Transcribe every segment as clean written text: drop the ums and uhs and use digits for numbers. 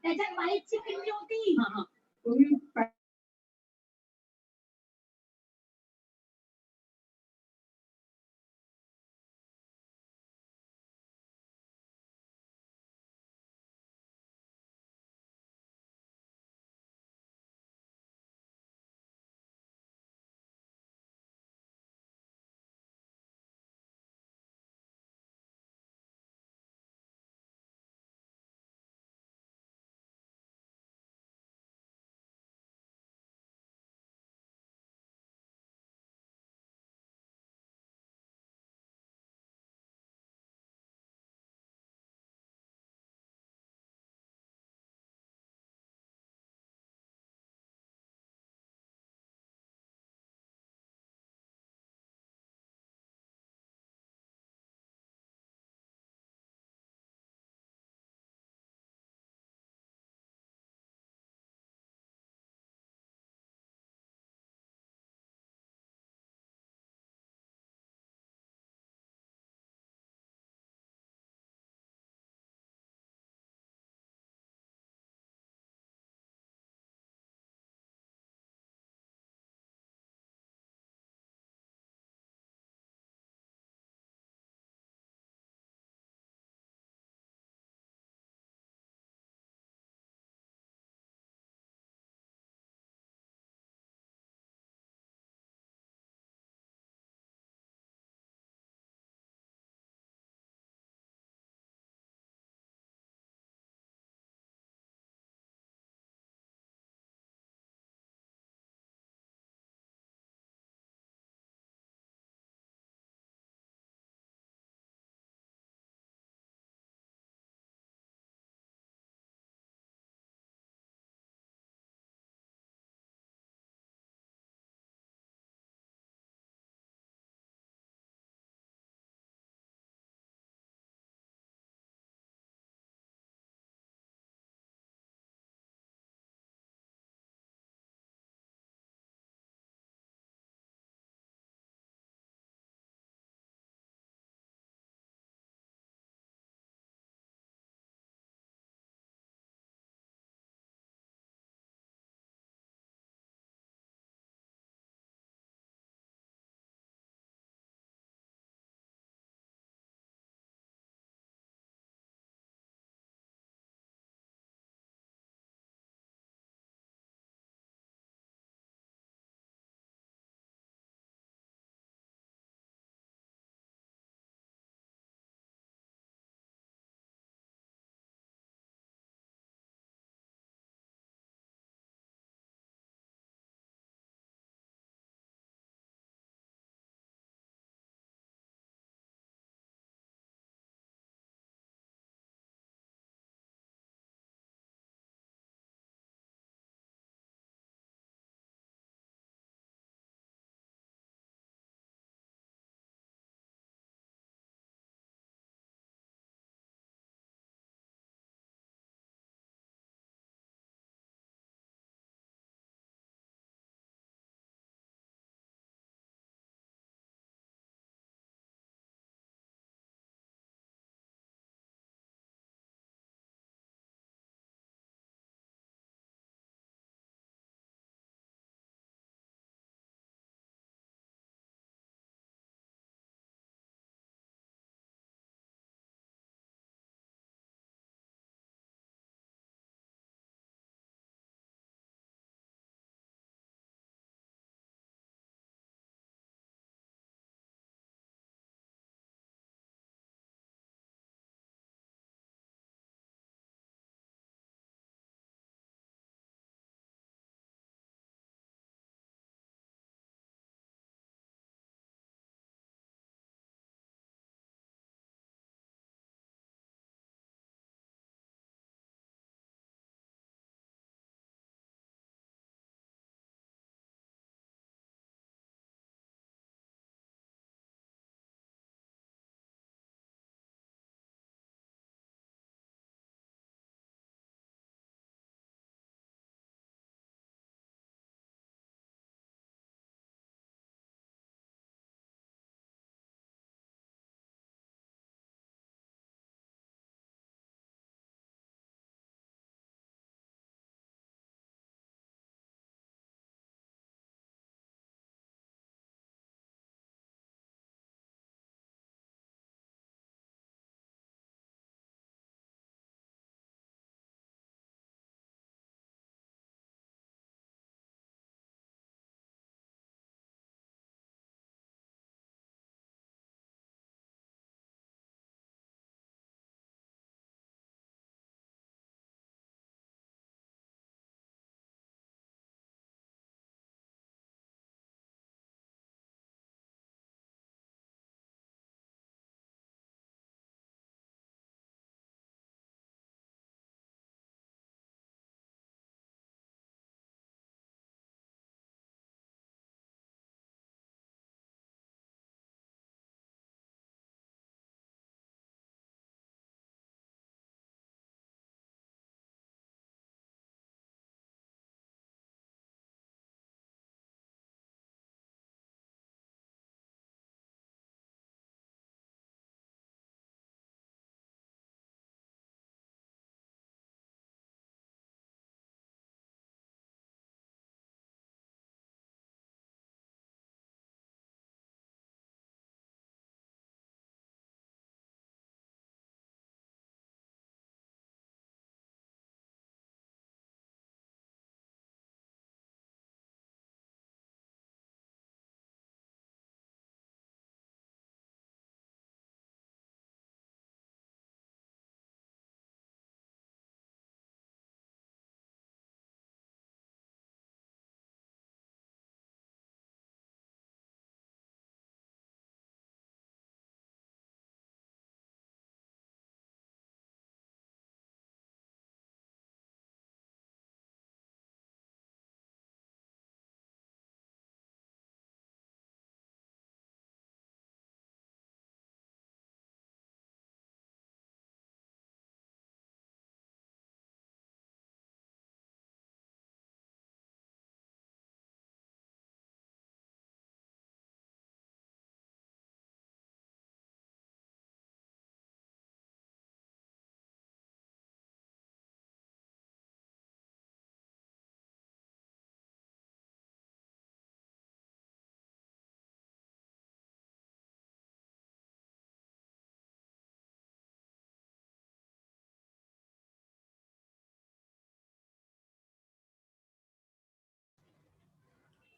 त्याच्यात बाईकची किल्ली होती.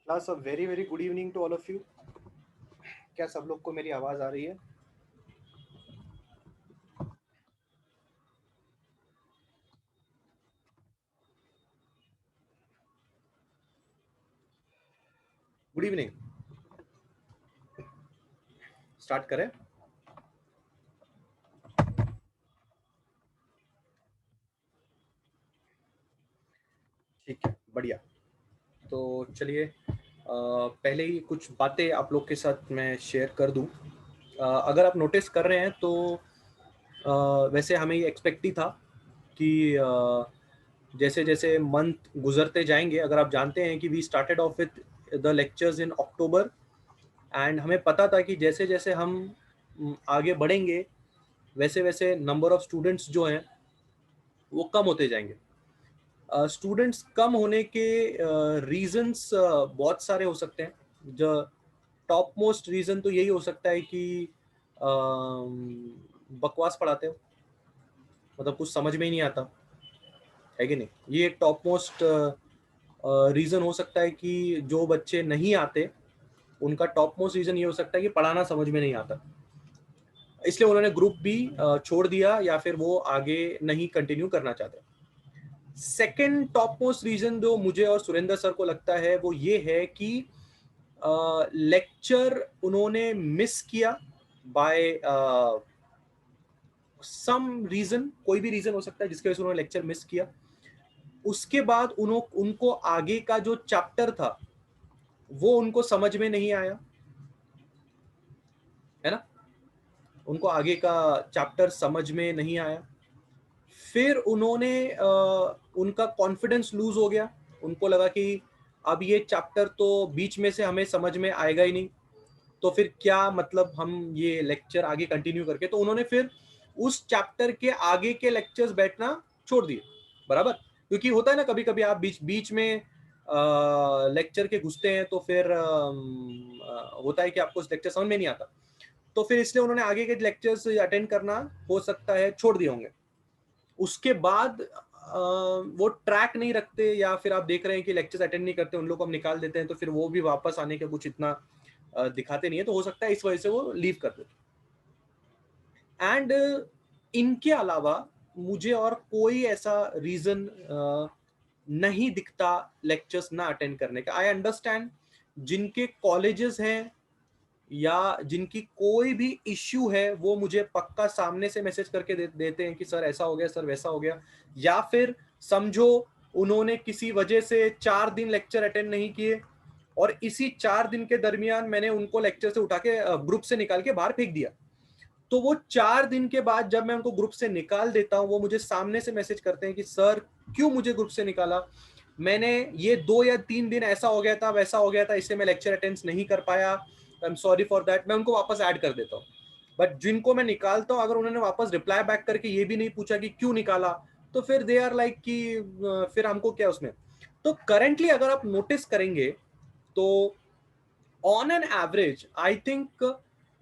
Class, a very very good evening to all of you. क्या सब लोग को मेरी आवाज आ रही है? Good evening. स्टार्ट करें? ठीक है, बढ़िया। तो चलिए, पहले ही कुछ बातें आप लोग के साथ मैं शेयर कर दूं। अगर आप नोटिस कर रहे हैं तो वैसे हमें ये एक्सपेक्ट ही था कि जैसे जैसे मंथ गुजरते जाएंगे, अगर आप जानते हैं कि we started off with the lectures in October, and हमें पता था कि जैसे जैसे हम आगे बढ़ेंगे वैसे वैसे नंबर ऑफ स्टूडेंट्स जो हैं वो कम होते जाएंगे। स्टूडेंट्स कम होने के रीजंस बहुत सारे हो सकते हैं। जो टॉप मोस्ट रीजन तो यही हो सकता है कि बकवास पढ़ाते हो, मतलब कुछ समझ में ही नहीं आता है कि नहीं। ये एक टॉप मोस्ट रीजन हो सकता है कि जो बच्चे नहीं आते उनका टॉप मोस्ट रीजन ये हो सकता है कि पढ़ाना समझ में नहीं आता, इसलिए उन्होंने ग्रुप भी छोड़ दिया या फिर वो आगे नहीं कंटिन्यू करना चाहते। सेकेंड टॉप मोस्ट रीजन जो मुझे और सुरेंद्र सर को लगता है वो ये है कि लेक्चर उन्होंने मिस किया बाय सम रीजन, कोई भी रीजन हो सकता है जिसके वजह से उन्होंने लेक्चर मिस किया। उसके बाद उनको आगे का जो चैप्टर था वो उनको समझ में नहीं आया, है ना। उनको आगे का चैप्टर समझ में नहीं आया, फिर उन्होंने उनका कॉन्फिडेंस लूज हो गया। उनको लगा कि अब ये चैप्टर तो बीच में से हमें समझ में आएगा ही नहीं, तो फिर क्या मतलब हम ये लेक्चर आगे कंटिन्यू करके। तो उन्होंने फिर उस चैप्टर के आगे के लेक्चर्स बैठना छोड़ दिए, बराबर। क्योंकि होता है ना, कभी कभी आप बीच बीच में लेक्चर के घुसते हैं तो फिर होता है कि आपको लेक्चर समझ में नहीं आता, तो फिर इसलिए उन्होंने आगे के लेक्चर्स अटेंड करना हो सकता है छोड़ दिए होंगे। उसके बाद वो ट्रैक नहीं रखते, या फिर आप देख रहे हैं कि लेक्चर्स अटेंड नहीं करते, उन लोग को हम निकाल देते हैं, तो फिर वो भी वापस आने का कुछ इतना दिखाते नहीं है, तो हो सकता है इस वजह से वो लीव कर देते। एंड इनके अलावा मुझे और कोई ऐसा रीजन नहीं दिखता लेक्चर्स ना अटेंड करने का। आई अंडरस्टैंड जिनके कॉलेजेस हैं या जिनकी कोई भी इश्यू है वो मुझे पक्का सामने से मैसेज करके देते हैं कि सर ऐसा हो गया, सर वैसा हो गया। या फिर समझो उन्होंने किसी वजह से 4 दिन लेक्चर अटेंड नहीं किए और इसी 4 दिन के दरमियान मैंने उनको लेक्चर से उठा के ग्रुप से निकाल के बाहर फेंक दिया। तो वो 4 दिन के बाद जब मैं उनको ग्रुप से निकाल देता हूं, वो मुझे सामने से मैसेज करते हैं कि सर क्यों मुझे ग्रुप से निकाला, मैंने ये 2 या 3 दिन ऐसा हो गया था, वैसा हो गया था, इससे मैं लेक्चर अटेंड नहीं कर पाया, I am sorry for that. मैं उनको वापस ऐड कर देता हूँ। बट जिनको मैं निकालता हूँ, अगर उन्होंने वापस रिप्लाई बैक करके ये भी नहीं पूछा कि क्यों निकाला, तो फिर दे आर लाइक कि फिर हमको क्या उसमें। तो करेंटली अगर आप नोटिस करेंगे तो on an average I think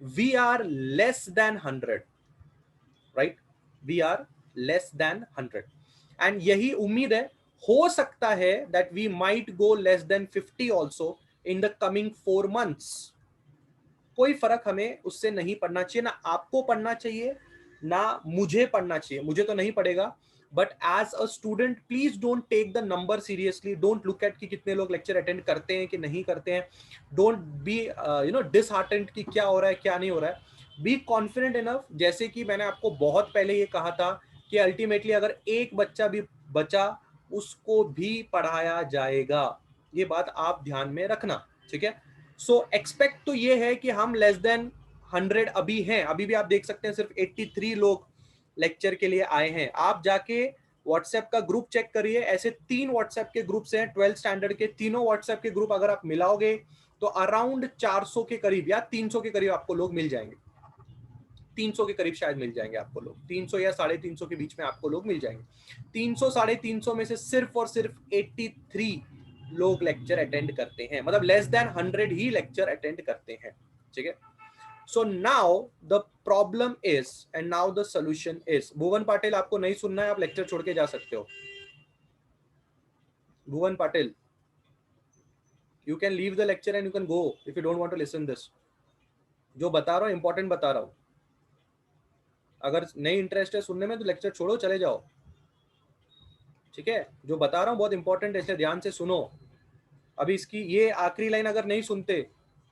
we are less than 100, right. We are less than 100 and यही उम्मीद है, हो सकता है that we might go less than 50 also in the coming 4 months। कोई फर्क हमें उससे नहीं पड़ना चाहिए, ना आपको पढ़ना चाहिए ना मुझे पढ़ना चाहिए। मुझे तो नहीं पड़ेगा, but as a student please don't take the number seriously. Don't look at कि कितने लोग लेक्चर अटेंड करते हैं कि नहीं करते हैं। डोंट बी डिसहार्टेंड कि क्या हो रहा है क्या नहीं हो रहा है। बी कॉन्फिडेंट इनफ, जैसे कि मैंने आपको बहुत पहले ये कहा था कि अल्टीमेटली अगर एक बच्चा भी बचा उसको भी पढ़ाया जाएगा। ये बात आप ध्यान में रखना, ठीक है। सो एक्सपेक्ट तो ये है कि हम लेस देन 100 अभी हैं। अभी भी आप देख सकते हैं सिर्फ 83 लोग लेक्चर के लिए आए हैं। आप जाके व्हाट्सएप का ग्रुप चेक करिए, ऐसे 3 व्हाट्सएप के ग्रुप्स हैं 12th स्टैंडर्ड के। तीनों व्हाट्सएप के ग्रुप अगर आप मिलाओगे तो अराउंड 400 के करीब या 300 के करीब आपको लोग मिल जाएंगे। 300 के करीब शायद मिल जाएंगे आपको लोग, 300 या 350 के बीच में आपको लोग मिल जाएंगे। 300 350 में से सिर्फ और सिर्फ 83 लोग लेक्चर अटेंड करते हैं, मतलब लेस देन 100 ही लेक्चर अटेंड करते हैं, ठीक है। So now the problem is and now the solution is. Bhuvan Patil, आपको नहीं सुनना है, आप लेक्चर छोड़ के जा सकते हो। Bhuvan Patil, you can leave the lecture and you can go if you don't want to listen this. जो बता रहा हूँ इंपॉर्टेंट बता रहा हूँ. अगर नहीं इंटरेस्ट है सुनने में तो लेक्चर छोड़ो, चले जाओ. ठीक है, जो बता रहा हूँ बहुत इंपॉर्टेंट है, इसलिए ध्यान से सुनो. अभी इसकी ये आखिरी लाइन अगर नहीं सुनते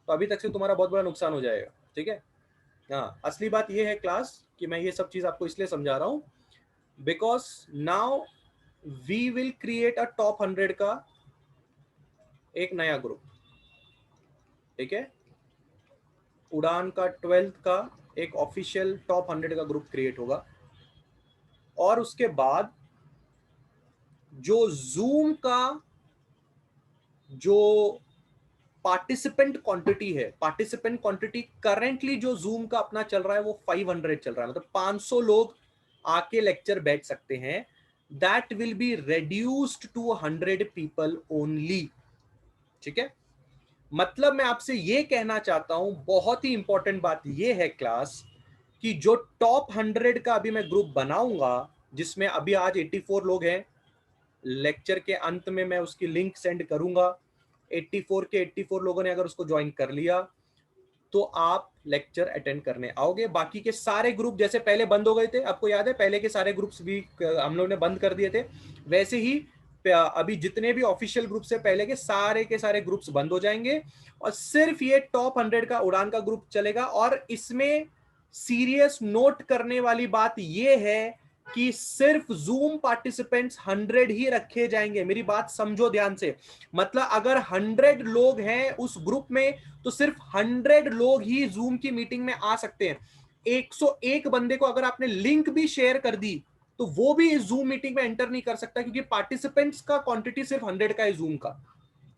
तो अभी तक से तुम्हारा बहुत बड़ा नुकसान हो जाएगा. ठीक है. हाँ, असली बात ये है क्लास कि मैं ये सब चीज आपको इसलिए समझा रहा हूँ because now we will create a top 100 का एक नया ग्रुप. ठीक है, उड़ान का 12th का एक ऑफिशियल टॉप 100 का ग्रुप क्रिएट होगा. और उसके बाद जो जूम का जो पार्टिसिपेंट क्वांटिटी है, पार्टिसिपेंट क्वांटिटी करेंटली जो जूम का अपना चल रहा है वो 500 चल रहा है, मतलब 500 लोग आके लेक्चर बैठ सकते हैं. That will be reduced to 100 people only. ठीक है, मतलब मैं आपसे ये कहना चाहता हूं, बहुत ही इंपॉर्टेंट बात ये है क्लास कि जो टॉप 100 का अभी मैं ग्रुप बनाऊंगा, जिसमें अभी आज 84 लोग हैं, लेक्चर के अंत में मैं उसकी लिंक सेंड करूंगा. 84 के 84 लोगों ने अगर उसको ज्वाइन कर लिया तो आप लेक्चर अटेंड करने आओगे. बाकी के सारे ग्रुप जैसे पहले बंद हो गए थे, आपको याद है पहले के सारे ग्रुप्स भी हम लोग ने बंद कर दिए थे, वैसे ही अभी जितने भी ऑफिशियल ग्रुप्स है पहले के सारे ग्रुप्स बंद हो जाएंगे और सिर्फ ये टॉप 100 का उड़ान का ग्रुप चलेगा. और इसमें सीरियस नोट करने वाली बात ये है कि सिर्फ जूम पार्टिसिपेंट्स 100 ही रखे जाएंगे. मेरी बात समझो ध्यान से. मतलब अगर 100 लोग हैं उस ग्रुप में तो सिर्फ 100 लोग ही जूम की मीटिंग में आ सकते हैं. 101 बंदे को अगर आपने लिंक भी शेयर कर दी तो वो भी इस जूम मीटिंग में एंटर नहीं कर सकता, क्योंकि पार्टिसिपेंट्स का क्वांटिटी सिर्फ 100 का है. जूम का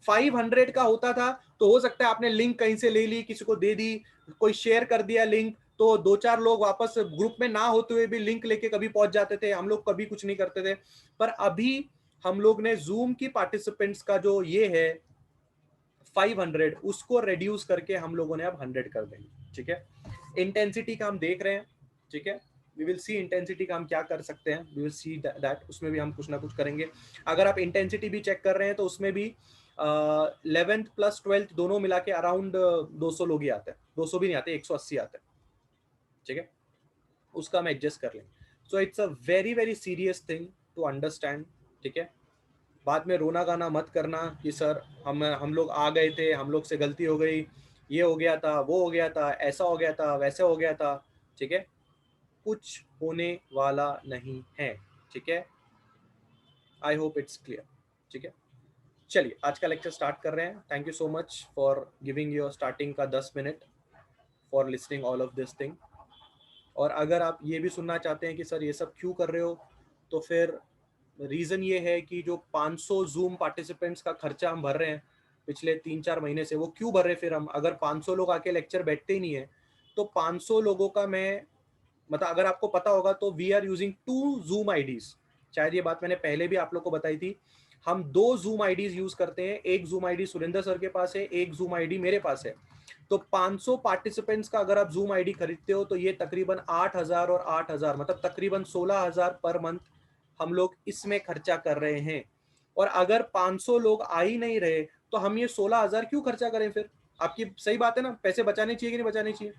500 का होता था तो हो सकता है आपने लिंक कहीं से ले ली, किसी को दे दी, कोई शेयर कर दिया लिंक, तो 2-4 लोग वापस ग्रुप में ना होते हुए भी लिंक लेके कभी पहुंच जाते थे. हम लोग कभी कुछ नहीं करते थे. पर अभी हम लोग ने जूम की पार्टिसिपेंट्स का जो ये है 500, उसको रिड्यूस करके हम लोगों ने अब 100 कर देंगे. ठीक है, इंटेंसिटी का हम देख रहे हैं. ठीक है, वी विल सी इंटेंसिटी का हम क्या कर सकते हैं, वी विल सी दैट. उसमें भी हम कुछ ना कुछ करेंगे. अगर आप इंटेंसिटी भी चेक कर रहे हैं तो उसमें भी 11th प्लस 12th दोनों मिला के अराउंड 200 लोग ही आते हैं. 200 भी नहीं आते, 180 आते हैं. ठीक है, उसका हम एडजस्ट कर लेंगे. So it's a very very serious thing to understand. ठीक है, बाद में रोना गाना मत करना कि सर हम लोग आ गए थे, हम लोग से गलती हो गई, ये हो गया था, वो हो गया था, ऐसा हो गया था, वैसे हो गया था. ठीक है, कुछ होने वाला नहीं है. ठीक है, आई होप इट्स क्लियर. ठीक है, चलिए आज का लेक्चर स्टार्ट कर रहे हैं. Thank you so much for giving your starting का 10 minute for listening all of this thing. और अगर आप ये भी सुनना चाहते हैं कि सर ये सब क्यों कर रहे हो, तो फिर रीज़न ये है कि जो 500 जूम पार्टिसिपेंट्स का खर्चा हम भर रहे हैं पिछले 3-4 महीने से, वो क्यों भर रहे हैं फिर हम, अगर 500 लोग आके लेक्चर बैठते ही नहीं है तो 500 लोगों का मैं मतलब, अगर आपको पता होगा तो we are using 2 Zoom IDs. शायद ये बात मैंने पहले भी आप लोग को बताई थी. हम 2 जूम आईडीज यूज करते हैं. एक जूम आईडी सुरेंद्र सर के पास है, एक जूम आईडी मेरे पास है. तो 500 पार्टिसिपेंट्स का अगर आप जूम आईडी खरीदते हो तो ये तकरीबन 8,000 और 8,000 मतलब तकरीबन 16,000 पर मंथ हम लोग इसमें खर्चा कर रहे हैं. और अगर 500 लोग आ ही नहीं रहे तो हम ये 16,000 क्यों खर्चा करें फिर. आपकी सही बात है ना, पैसे बचाने चाहिए कि नहीं बचाने चाहिए.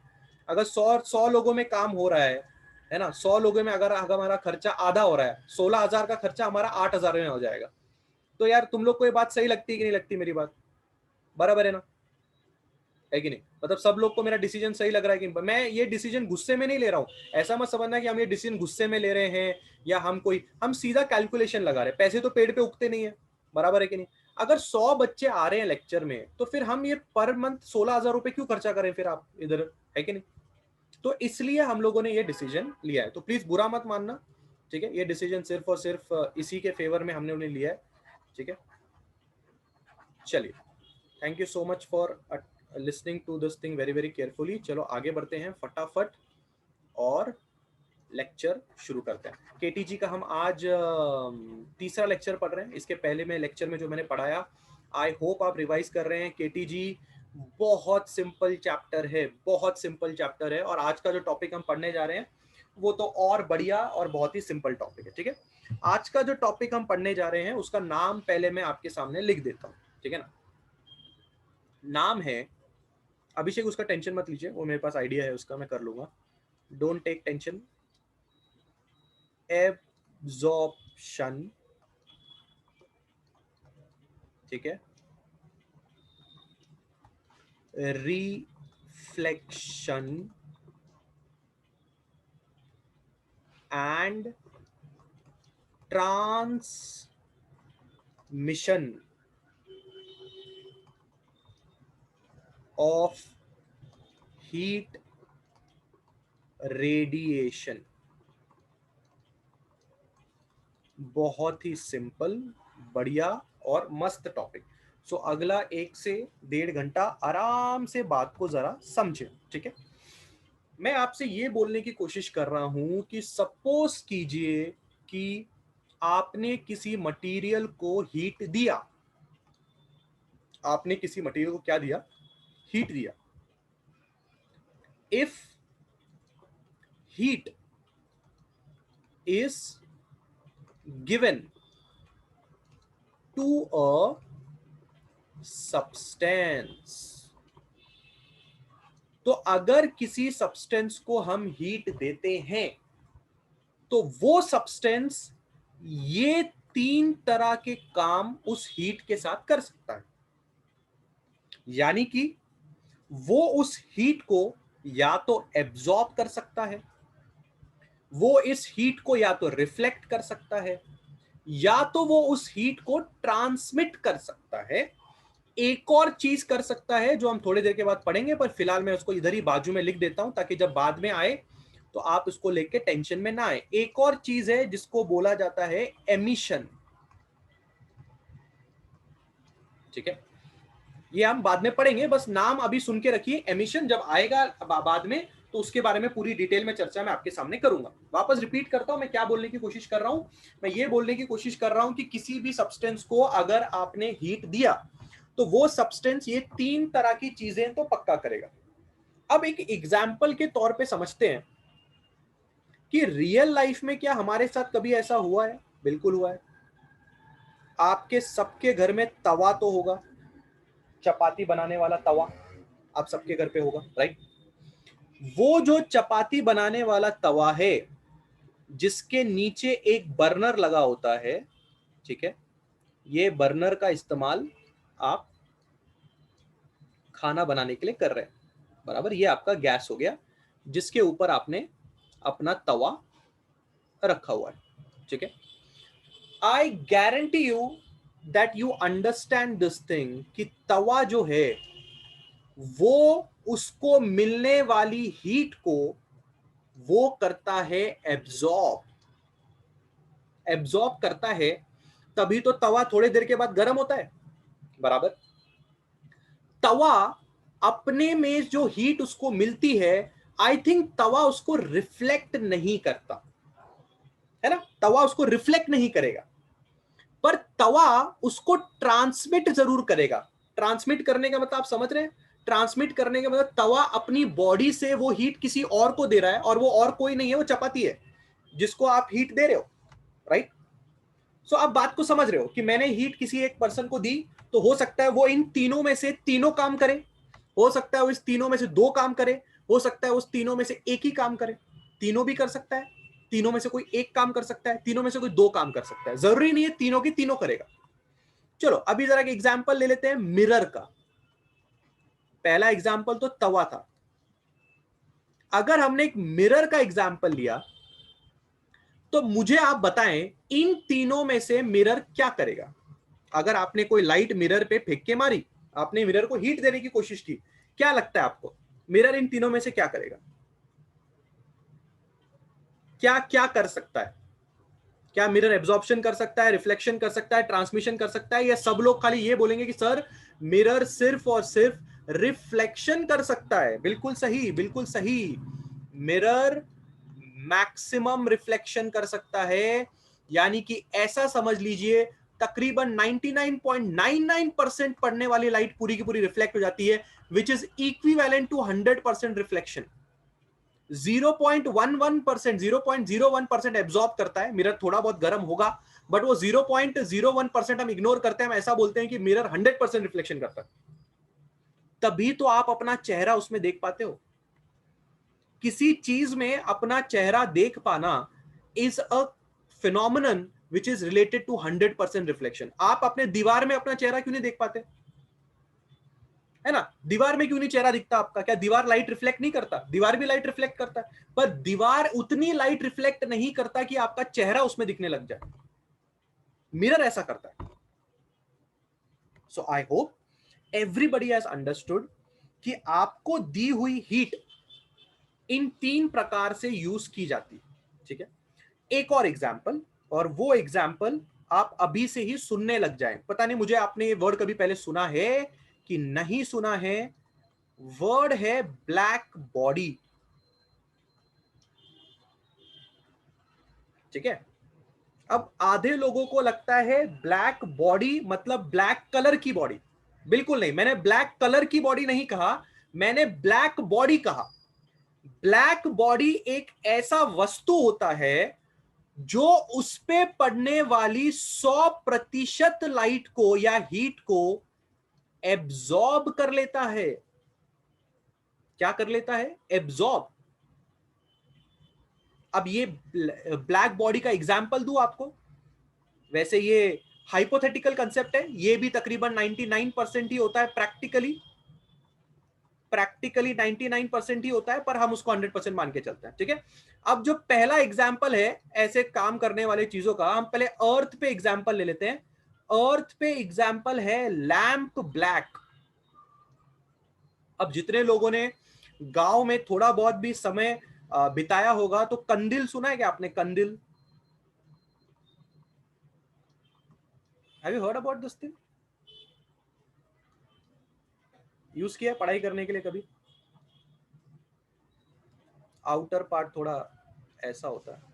अगर 100 लोगों में काम हो रहा है ना, 100 लोगों में अगर हमारा खर्चा आधा हो रहा है, 16,000 का खर्चा हमारा 8,000 में हो जाएगा. तो यार तुम लोग को ये बात सही लगती है कि नहीं लगती, मेरी बात बराबर है ना, है कि नहीं. मतलब सब लोग को मेरा डिसीजन सही लग रहा है कि मैं ये डिसीजन गुस्से में नहीं ले रहा हूँ. ऐसा मत समझना कि हम ये डिसीजन गुस्से में ले रहे हैं या हम सीधा कैलकुलेशन लगा रहे हैं. पैसे तो पेड़ पे उगते नहीं है, बराबर है कि नहीं. अगर 100 बच्चे आ रहे हैं लेक्चर में तो फिर हम ये पर मंथ 16,000 रुपए क्यों खर्चा करें फिर आप इधर, है कि नहीं. तो इसलिए हम लोगों ने ये डिसीजन लिया है. तो प्लीज बुरा मत मानना. ठीक है, ये डिसीजन सिर्फ और सिर्फ इसी के फेवर में हमने उन्हें लिया है. ठीक है, चलिए, thank you so much for listening to this thing very very carefully. चलो आगे बढ़ते हैं फटाफट और लेक्चर शुरू करते हैं. केटीजी का हम आज तीसरा लेक्चर पढ़ रहे हैं. इसके पहले में लेक्चर में जो मैंने पढ़ाया, आई होप आप रिवाइज कर रहे हैं. केटीजी बहुत सिंपल चैप्टर है, बहुत सिंपल चैप्टर है. और आज का जो टॉपिक हम पढ़ने जा रहे हैं वो तो और बढ़िया और बहुत ही सिंपल टॉपिक है. ठीक है, आज का जो टॉपिक हम पढ़ने जा रहे हैं उसका नाम पहले मैं आपके सामने लिख देता हूँ. ठीक है ना, नाम है, अभिषेक उसका टेंशन मत लीजिए, वो मेरे पास आइडिया है उसका, मैं कर लूंगा, डोंट टेक टेंशन। एब्जॉर्प्शन, ठीक है, reflection and transmission of heat radiation. बहुत ही सिंपल, बढ़िया और मस्त टॉपिक। सो अगला 1 से 1.5 घंटा आराम से बात को जरा समझे, ठीक है। मैं आपसे ये बोलने की कोशिश कर रहा हूं कि सपोज कीजिए कि आपने किसी मटेरियल को हीट दिया, आपने किसी मटेरियल को क्या दिया, हीट दिया। If heat is given to a substance, तो अगर किसी सब्सटेंस को हम हीट देते हैं तो वो सब्सटेंस ये 3 तरह के काम उस हीट के साथ कर सकता है। यानी कि वो उस हीट को या तो एब्जॉर्ब कर सकता है, वो इस हीट को या तो रिफ्लेक्ट कर सकता है, या तो वो उस हीट को ट्रांसमिट कर सकता है। एक और चीज कर सकता है जो हम थोड़ी देर के बाद पढ़ेंगे, पर फिलहाल मैं उसको इधर ही बाजू में लिख देता हूं ताकि जब बाद में आए तो आप उसको लेके टेंशन में ना आए। एक और चीज है जिसको बोला जाता है एमिशन, ठीक है, ये हम बाद में पढ़ेंगे, बस नाम अभी सुन के रखिए। एमिशन जब आएगा बाद में तो उसके बारे में पूरी डिटेल में चर्चा मैं आपके सामने करूंगा। वापस रिपीट करता हूं मैं क्या बोलने की कोशिश कर रहा हूं। मैं ये बोलने की कोशिश कर रहा हूं कि किसी भी सब्सटेंस को अगर आपने हीट दिया तो वो सब्सटेंस ये 3 तरह की चीजें तो पक्का करेगा। अब एक एग्जाम्पल के तौर पे समझते हैं कि रियल लाइफ में क्या हमारे साथ कभी ऐसा हुआ है? बिल्कुल हुआ है। आपके सबके घर में तवा तो होगा, चपाती बनाने वाला तवा आप सबके घर पे होगा, राइट। वो जो चपाती बनाने वाला तवा है जिसके नीचे एक बर्नर लगा होता है, ठीक है, ये बर्नर का इस्तेमाल आप खाना बनाने के लिए कर रहे हैं, बराबर। ये आपका गैस हो गया जिसके ऊपर आपने अपना तवा रखा हुआ है, ठीक है। I guarantee you that you understand this thing कि तवा जो है वो उसको मिलने वाली हीट को वो करता है एब्जॉर्ब, एब्जॉर्ब करता है, तभी तो तवा थोड़ी देर के बाद गर्म होता है, बराबर। तवा अपने में जो हीट उसको मिलती है, आई थिंक तवा उसको रिफ्लेक्ट नहीं करता है ना, तवा उसको रिफ्लेक्ट नहीं करेगा, पर तवा उसको ट्रांसमिट जरूर करेगा। ट्रांसमिट करने का मतलब आप समझ रहे हैं? ट्रांसमिट करने का मतलब तवा अपनी बॉडी से वो हीट किसी और को दे रहा है, और वो और कोई नहीं है, वो चपाती है जिसको आप हीट दे रहे हो, राइट। सो आप बात को समझ रहे हो कि मैंने हीट किसी एक पर्सन को दी, तो हो सकता है वो इन तीनों में से तीनों काम करे, हो सकता है वो इस तीनों में से 2 काम करे, हो सकता है उस तीनों में से एक ही काम करे, तीनों भी कर सकता है, तीनों में से कोई एक काम कर सकता है, तीनों में से कोई 2 काम कर सकता है, जरूरी नहीं है तीनों की तीनों करेगा। चलो अभी जरा एक एग्जांपल ले लेते हैं मिरर का। पहला एग्जांपल तो तवा था। अगर हमने एक मिरर का एग्जांपल लिया तो मुझे आप बताएं इन तीनों में से मिरर क्या करेगा। अगर आपने कोई लाइट मिरर पे फेंक के मारी, आपने मिरर को हीट देने की कोशिश की, क्या लगता है आपको मिरर इन तीनों में से क्या करेगा? क्या क्या कर सकता है? क्या मिरर एब्जॉर्प्शन कर सकता है, रिफ्लेक्शन कर सकता है, ट्रांसमिशन कर सकता है, या सब लोग खाली ये बोलेंगे कि सर मिरर सिर्फ और सिर्फ रिफ्लेक्शन कर सकता है? बिल्कुल सही, बिल्कुल सही। मिरर मैक्सिमम रिफ्लेक्शन कर सकता है, यानी कि ऐसा समझ लीजिए तकरीबन 99.99% पड़ने वाली लाइट पूरी की पूरी रिफ्लेक्ट हो जाती है, which is equivalent to 100% reflection. 0.11%, 0.01% absorb करता है मिरर, थोड़ा बहुत गर्म होगा, बट वो 0.01% हम इग्नोर करते हैं, हम ऐसा बोलते हैं कि मिरर 100% रिफ्लेक्शन करता है। तभी तो आप अपना चेहरा उसमें देख पाते हो। किसी चीज में अपना चेहरा देख पाना is a phenomenon which is related to 100% reflection. आप अपने दीवार में अपना चेहरा क्यों नहीं देख पाते? है ना, दीवार में क्यों नहीं चेहरा दिखता आपका? क्या दीवार लाइट रिफ्लेक्ट नहीं करता? दीवार भी लाइट रिफ्लेक्ट करता है, पर दीवार उतनी लाइट रिफ्लेक्ट नहीं करता कि आपका चेहरा उसमें दिखने लग जाए। मिरर ऐसा करता है। So I hope everybody has understood कि आपको दी हुई हीट इन 3 प्रकार से यूज की जाती है। ठीक है, एक और एग्जाम्पल, और वो एग्जाम्पल आप अभी से ही सुनने लग जाएं। पता नहीं मुझे आपने ये वर्ड कभी पहले सुना है कि नहीं सुना है। वर्ड है ब्लैक बॉडी। ठीक है, अब आधे लोगों को लगता है ब्लैक बॉडी मतलब ब्लैक कलर की बॉडी। बिल्कुल नहीं, मैंने ब्लैक कलर की बॉडी नहीं कहा, मैंने ब्लैक बॉडी कहा। ब्लैक बॉडी एक ऐसा वस्तु होता है जो उस पे पड़ने वाली 100% लाइट को या हीट को एब्जॉर्ब कर लेता है। क्या कर लेता है? एब्जॉर्ब। अब ये ब्लैक बॉडी का एग्जाम्पल दूं आपको, वैसे ये हाइपोथेटिकल कंसेप्ट है, ये भी तकरीबन 99% ही होता है प्रैक्टिकली। प्रैक्टिकली 99% ही होता है, पर हम उसको 100% मान के चलते हैं। ठीक है, अब जो पहला एग्जाम्पल है ऐसे काम करने वाले चीजों का, हम पहले अर्थ पे एग्जाम्पल ले लेते हैं। अर्थ पे एग्जाम्पल है लैंप ब्लैक। अब जितने लोगों ने गांव में थोड़ा बहुत भी समय बिताया होगा तो कंदिल सुना है क्या आपने? कंदिल, have you heard about this thing? Use किया पढ़ाई करने के लिए कभी? आउटर पार्ट थोड़ा ऐसा होता है।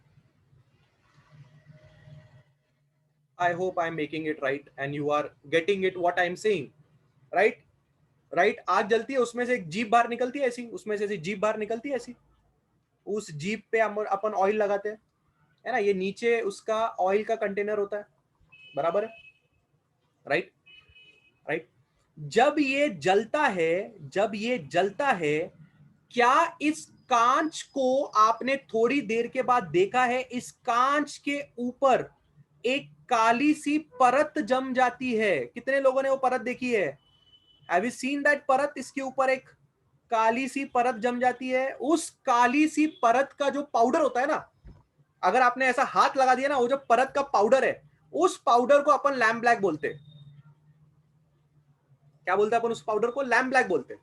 I hope I am making it right and you are getting it what I am saying. Right, right. आग जलती है, उसमें से एक जीप बाहर निकलती है ऐसी, उसमें से जीप बाहर निकलती है ऐसी। उस जीप पे अपन ऑयल लगाते हैं, है ना, ये नीचे उसका ऑयल का कंटेनर होता है, बराबर है? Right, right. जब ये जलता है, जब ये जलता है, क्या इस कांच को आपने थोड़ी देर के बाद देखा है? इस कांच के ऊपर एक काली सी परत जम जाती है। कितने लोगों ने वो परत देखी है? हैव यू सीन दैट परत? इसके ऊपर एक काली सी परत जम जाती है। उस काली सी परत का जो पाउडर होता है ना, अगर आपने ऐसा हाथ लगा दिया ना, वो जो परत का पाउडर है, उस पाउडर को अपन लैम्प ब्लैक बोलते हैं। क्या बोलते हैं अपन उस पाउडर को? लैम्प ब्लैक बोलते हैं।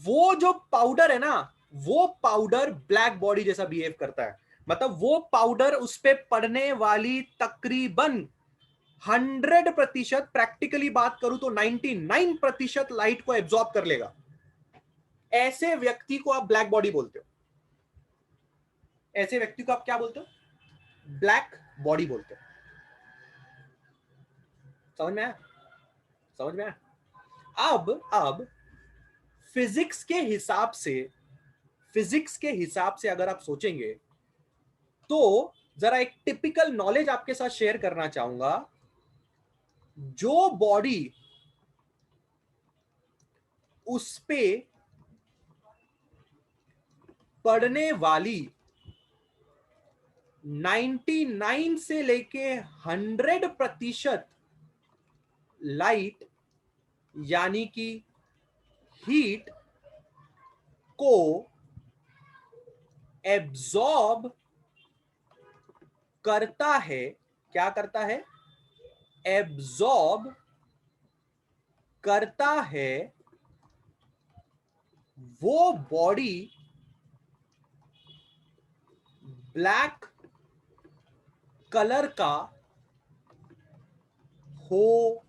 वो जो पाउडर है ना, वो पाउडर ब्लैक बॉडी जैसा बिहेव करता है। मतलब वो पाउडर उस पे पड़ने वाली तकरीबन 100%, प्रैक्टिकली बात करूं तो 99% लाइट को एब्जॉर्ब कर लेगा। ऐसे व्यक्ति को आप ब्लैक बॉडी बोलते हो। ऐसे व्यक्ति को आप क्या बोलते हो? ब्लैक बॉडी बोलते हो। समझ में आया? समझ में आया? अब फिजिक्स के हिसाब से, फिजिक्स के हिसाब से अगर आप सोचेंगे तो जरा एक टिपिकल नॉलेज आपके साथ शेयर करना चाहूंगा। जो बॉडी उस पे पड़ने वाली 99 से लेके 100% लाइट यानी कि हीट को एब्जॉर्ब करता है, क्या करता है? एब्जॉर्ब करता है, वो बॉडी ब्लैक कलर का हो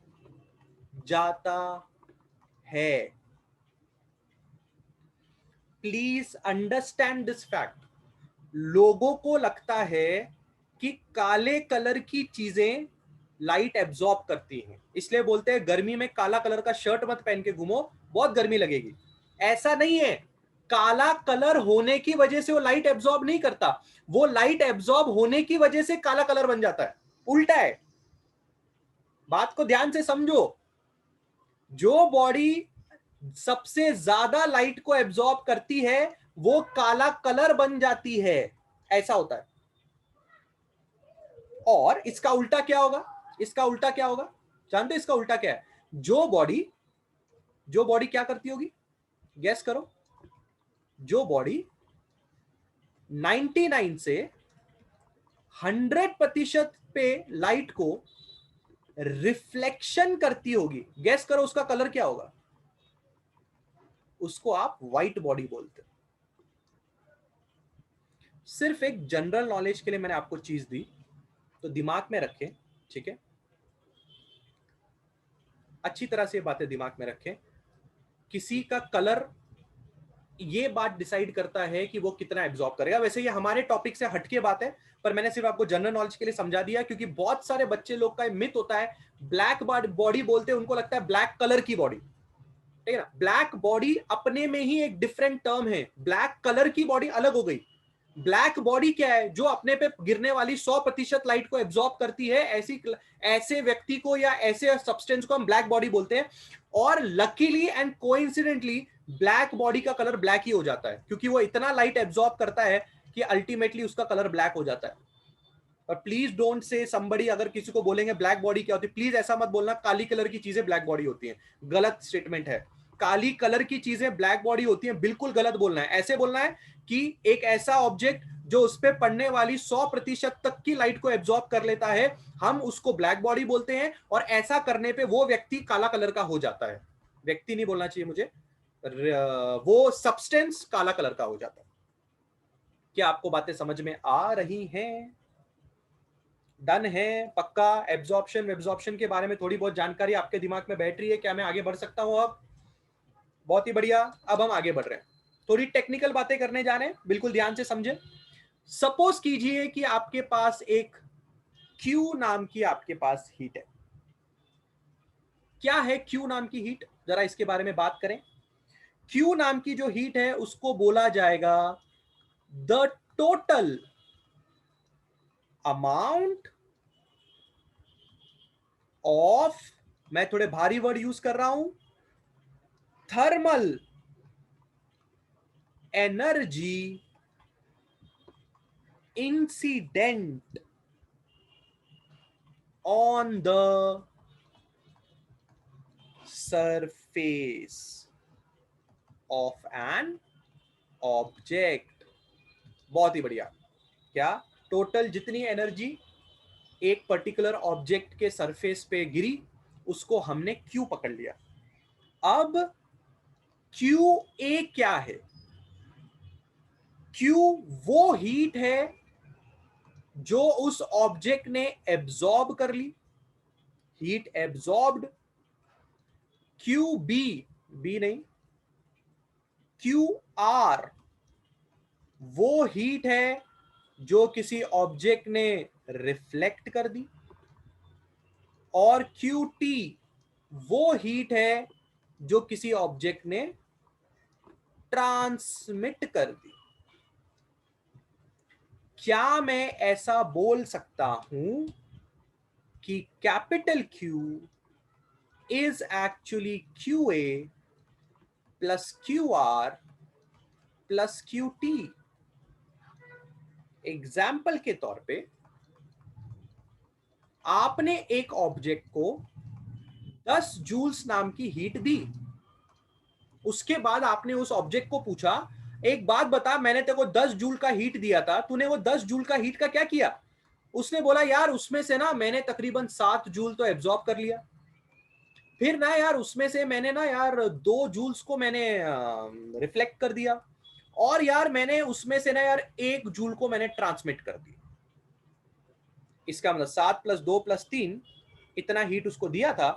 जाता है। Please understand this fact. लोगों को लगता है कि काले कलर की चीजें लाइट एब्जॉर्ब करती हैं, इसलिए बोलते हैं गर्मी में काला कलर का शर्ट मत पहन के घूमो, बहुत गर्मी लगेगी। ऐसा नहीं है, काला कलर होने की वजह से वो लाइट एब्जॉर्ब नहीं करता, वो लाइट एब्जॉर्ब होने की वजह से काला कलर बन जाता है। उल्टा है, बात को ध्यान से समझो। जो बॉडी सबसे ज्यादा लाइट को एब्जॉर्ब करती है वो काला कलर बन जाती है, ऐसा होता है। और इसका उल्टा क्या होगा, इसका उल्टा क्या होगा, जानते हो इसका उल्टा क्या है? जो बॉडी क्या करती होगी, गैस करो। जो बॉडी 99 से 100% पे लाइट को रिफ्लेक्शन करती होगी, गैस करो उसका कलर क्या होगा? उसको आप व्हाइट बॉडी बोलते हो। सिर्फ एक जनरल नॉलेज के लिए मैंने आपको चीज दी, तो दिमाग में रखें, ठीक है? अच्छी तरह से बातें दिमाग में रखें। किसी का कलर ये बात डिसाइड करता है कि वो कितना एब्जॉर्ब करेगा। वैसे ये हमारे टॉपिक से हटके बात है, पर मैंने सिर्फ आपको जनरल नॉलेज के लिए समझा दिया, क्योंकि बहुत सारे बच्चे लोग का मिथ होता है, ब्लैक बॉडी बोलते हैं उनको लगता है ब्लैक कलर की बॉडी, ठीक है ना? ब्लैक बॉडी अपने में ही एक डिफरेंट टर्म है, ब्लैक कलर की बॉडी अलग हो गई। ब्लैक बॉडी क्या है? जो अपने पे गिरने वाली 100% लाइट को एब्जॉर्ब करती है, ऐसे व्यक्ति को या ऐसे सब्सटेंस को हम ब्लैक बॉडी बोलते हैं। और luckily and coincidentally black body का कलर ब्लैक ही हो जाता है, क्योंकि वो इतना लाइट एब्जॉर्ब करता है कि अल्टीमेटली उसका कलर ब्लैक हो जाता है। और प्लीज डोंट से समबडी, अगर किसी को बोलेंगे ब्लैक बॉडी क्या होती है, प्लीज ऐसा मत बोलना काली कलर की चीजें ब्लैक बॉडी होती हैं। गलत स्टेटमेंट है। काली कलर की चीजें ब्लैक बॉडी होती हैं, बिल्कुल गलत बोलना है। ऐसे बोलना है कि एक ऐसा ऑब्जेक्ट जो उस पर पड़ने वाली 100% तक की लाइट को एब्जॉर्ब कर लेता है, हम उसको ब्लैक बॉडी बोलते हैं। और ऐसा करने पे वो व्यक्ति काला कलर का हो जाता है। व्यक्ति नहीं बोलना चाहिए मुझे, वो सब्सटेंस काला कलर का हो जाता है। क्या आपको बातें समझ में आ रही हैं? डन है? पक्का? एब्जॉर्प्शन के बारे में थोड़ी बहुत जानकारी आपके दिमाग में बैठ रही है? क्या मैं आगे बढ़ सकता हूं अब? बहुत ही बढ़िया। अब हम आगे बढ़ रहे हैं, थोड़ी टेक्निकल बातें करने जा रहे हैं, बिल्कुल ध्यान से समझें। सपोज कीजिए कि आपके पास एक Q नाम की आपके पास हीट है। क्या है Q नाम की हीट? जरा इसके बारे में बात करें। Q नाम की जो हीट है उसको बोला जाएगा द टोटल अमाउंट ऑफ, मैं थोड़े भारी वर्ड यूज कर रहा हूं, thermal energy incident on the surface of an object. बहुत ही बढ़िया। क्या? टोटल जितनी एनर्जी एक पर्टिकुलर ऑब्जेक्ट के सरफेस पे गिरी, उसको हमने Q पकड़ लिया। अब QA क्या है? Q वो हीट है जो उस ऑब्जेक्ट ने एब्जॉर्ब कर ली, हीट एब्जॉर्ब्ड। QB, बी नहीं, QR वो हीट है जो किसी ऑब्जेक्ट ने रिफ्लेक्ट कर दी। और QT वो हीट है जो किसी ऑब्जेक्ट ने ट्रांसमिट कर दी। क्या मैं ऐसा बोल सकता हूं कि capital Q is actually QA plus QR plus QT? Example के तौर पे, आपने एक ऑब्जेक्ट को 10 जूल्स नाम की हीट दी। उसके बाद आपने उस ऑब्जेक्ट को पूछा, एक बात बता, मैंने तेरे को 10 जूल का हीट दिया था, तूने वो 10 जूल का हीट का क्या किया? उसने बोला यार उसमें से ना मैंने तकरीबन 7 जूल तो एब्जॉर्ब कर लिया, फिर ना यार उसमें से मैंने ना यार 2 जूल्स को मैंने रिफ्लेक्ट कर दिया, और यार मैंने उसमें से ना यार 1 जूल को मैंने ट्रांसमिट कर दिया। इसका मतलब 7 + 2 + 3 इतना हीट उसको दिया था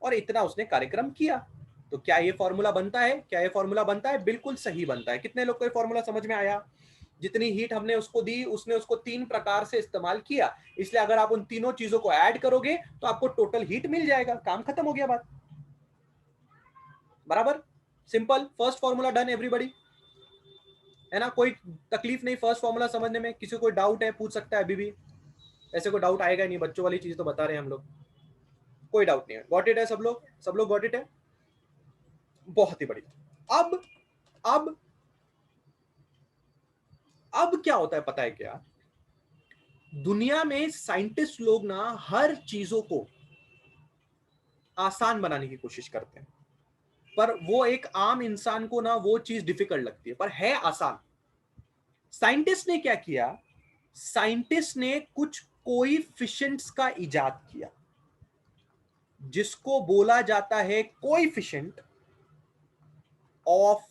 और इतना उसने कार्यक्रम किया। तो क्या ये फॉर्मूला बनता है? क्या ये फॉर्मूला बनता है? बिल्कुल सही बनता है। कितने लोग को ये फॉर्मूला समझ में आया? जितनी हीट हमने उसको दी, उसने उसको 3 प्रकार से इस्तेमाल किया, इसलिए अगर आप उन तीनों चीजों को ऐड करोगे तो आपको टोटल हीट मिल जाएगा। काम खत्म हो गया, बात बराबर, simple. First formula done everybody, है ना? कोई तकलीफ नहीं फर्स्ट फॉर्मूला समझने में? किसी को कोई डाउट है पूछ सकता है अभी भी, ऐसे कोई डाउट आएगा नहीं, बच्चों वाली चीज तो बता रहे हैं हम लोग, कोई डाउट नहीं है। गॉट इट है सब लोग? सब लोग गॉट इट है? बहुत ही बढ़िया। अब क्या होता है पता है क्या? दुनिया में साइंटिस्ट लोग ना हर चीजों को आसान बनाने की कोशिश करते हैं, पर वो एक आम इंसान को ना वो चीज डिफिकल्ट लगती है, पर है आसान। साइंटिस्ट ने क्या किया? साइंटिस्ट ने कुछ कोएफिशिएंट्स का इजाद किया, जिसको बोला जाता है कोएफिशिएंट ऑफ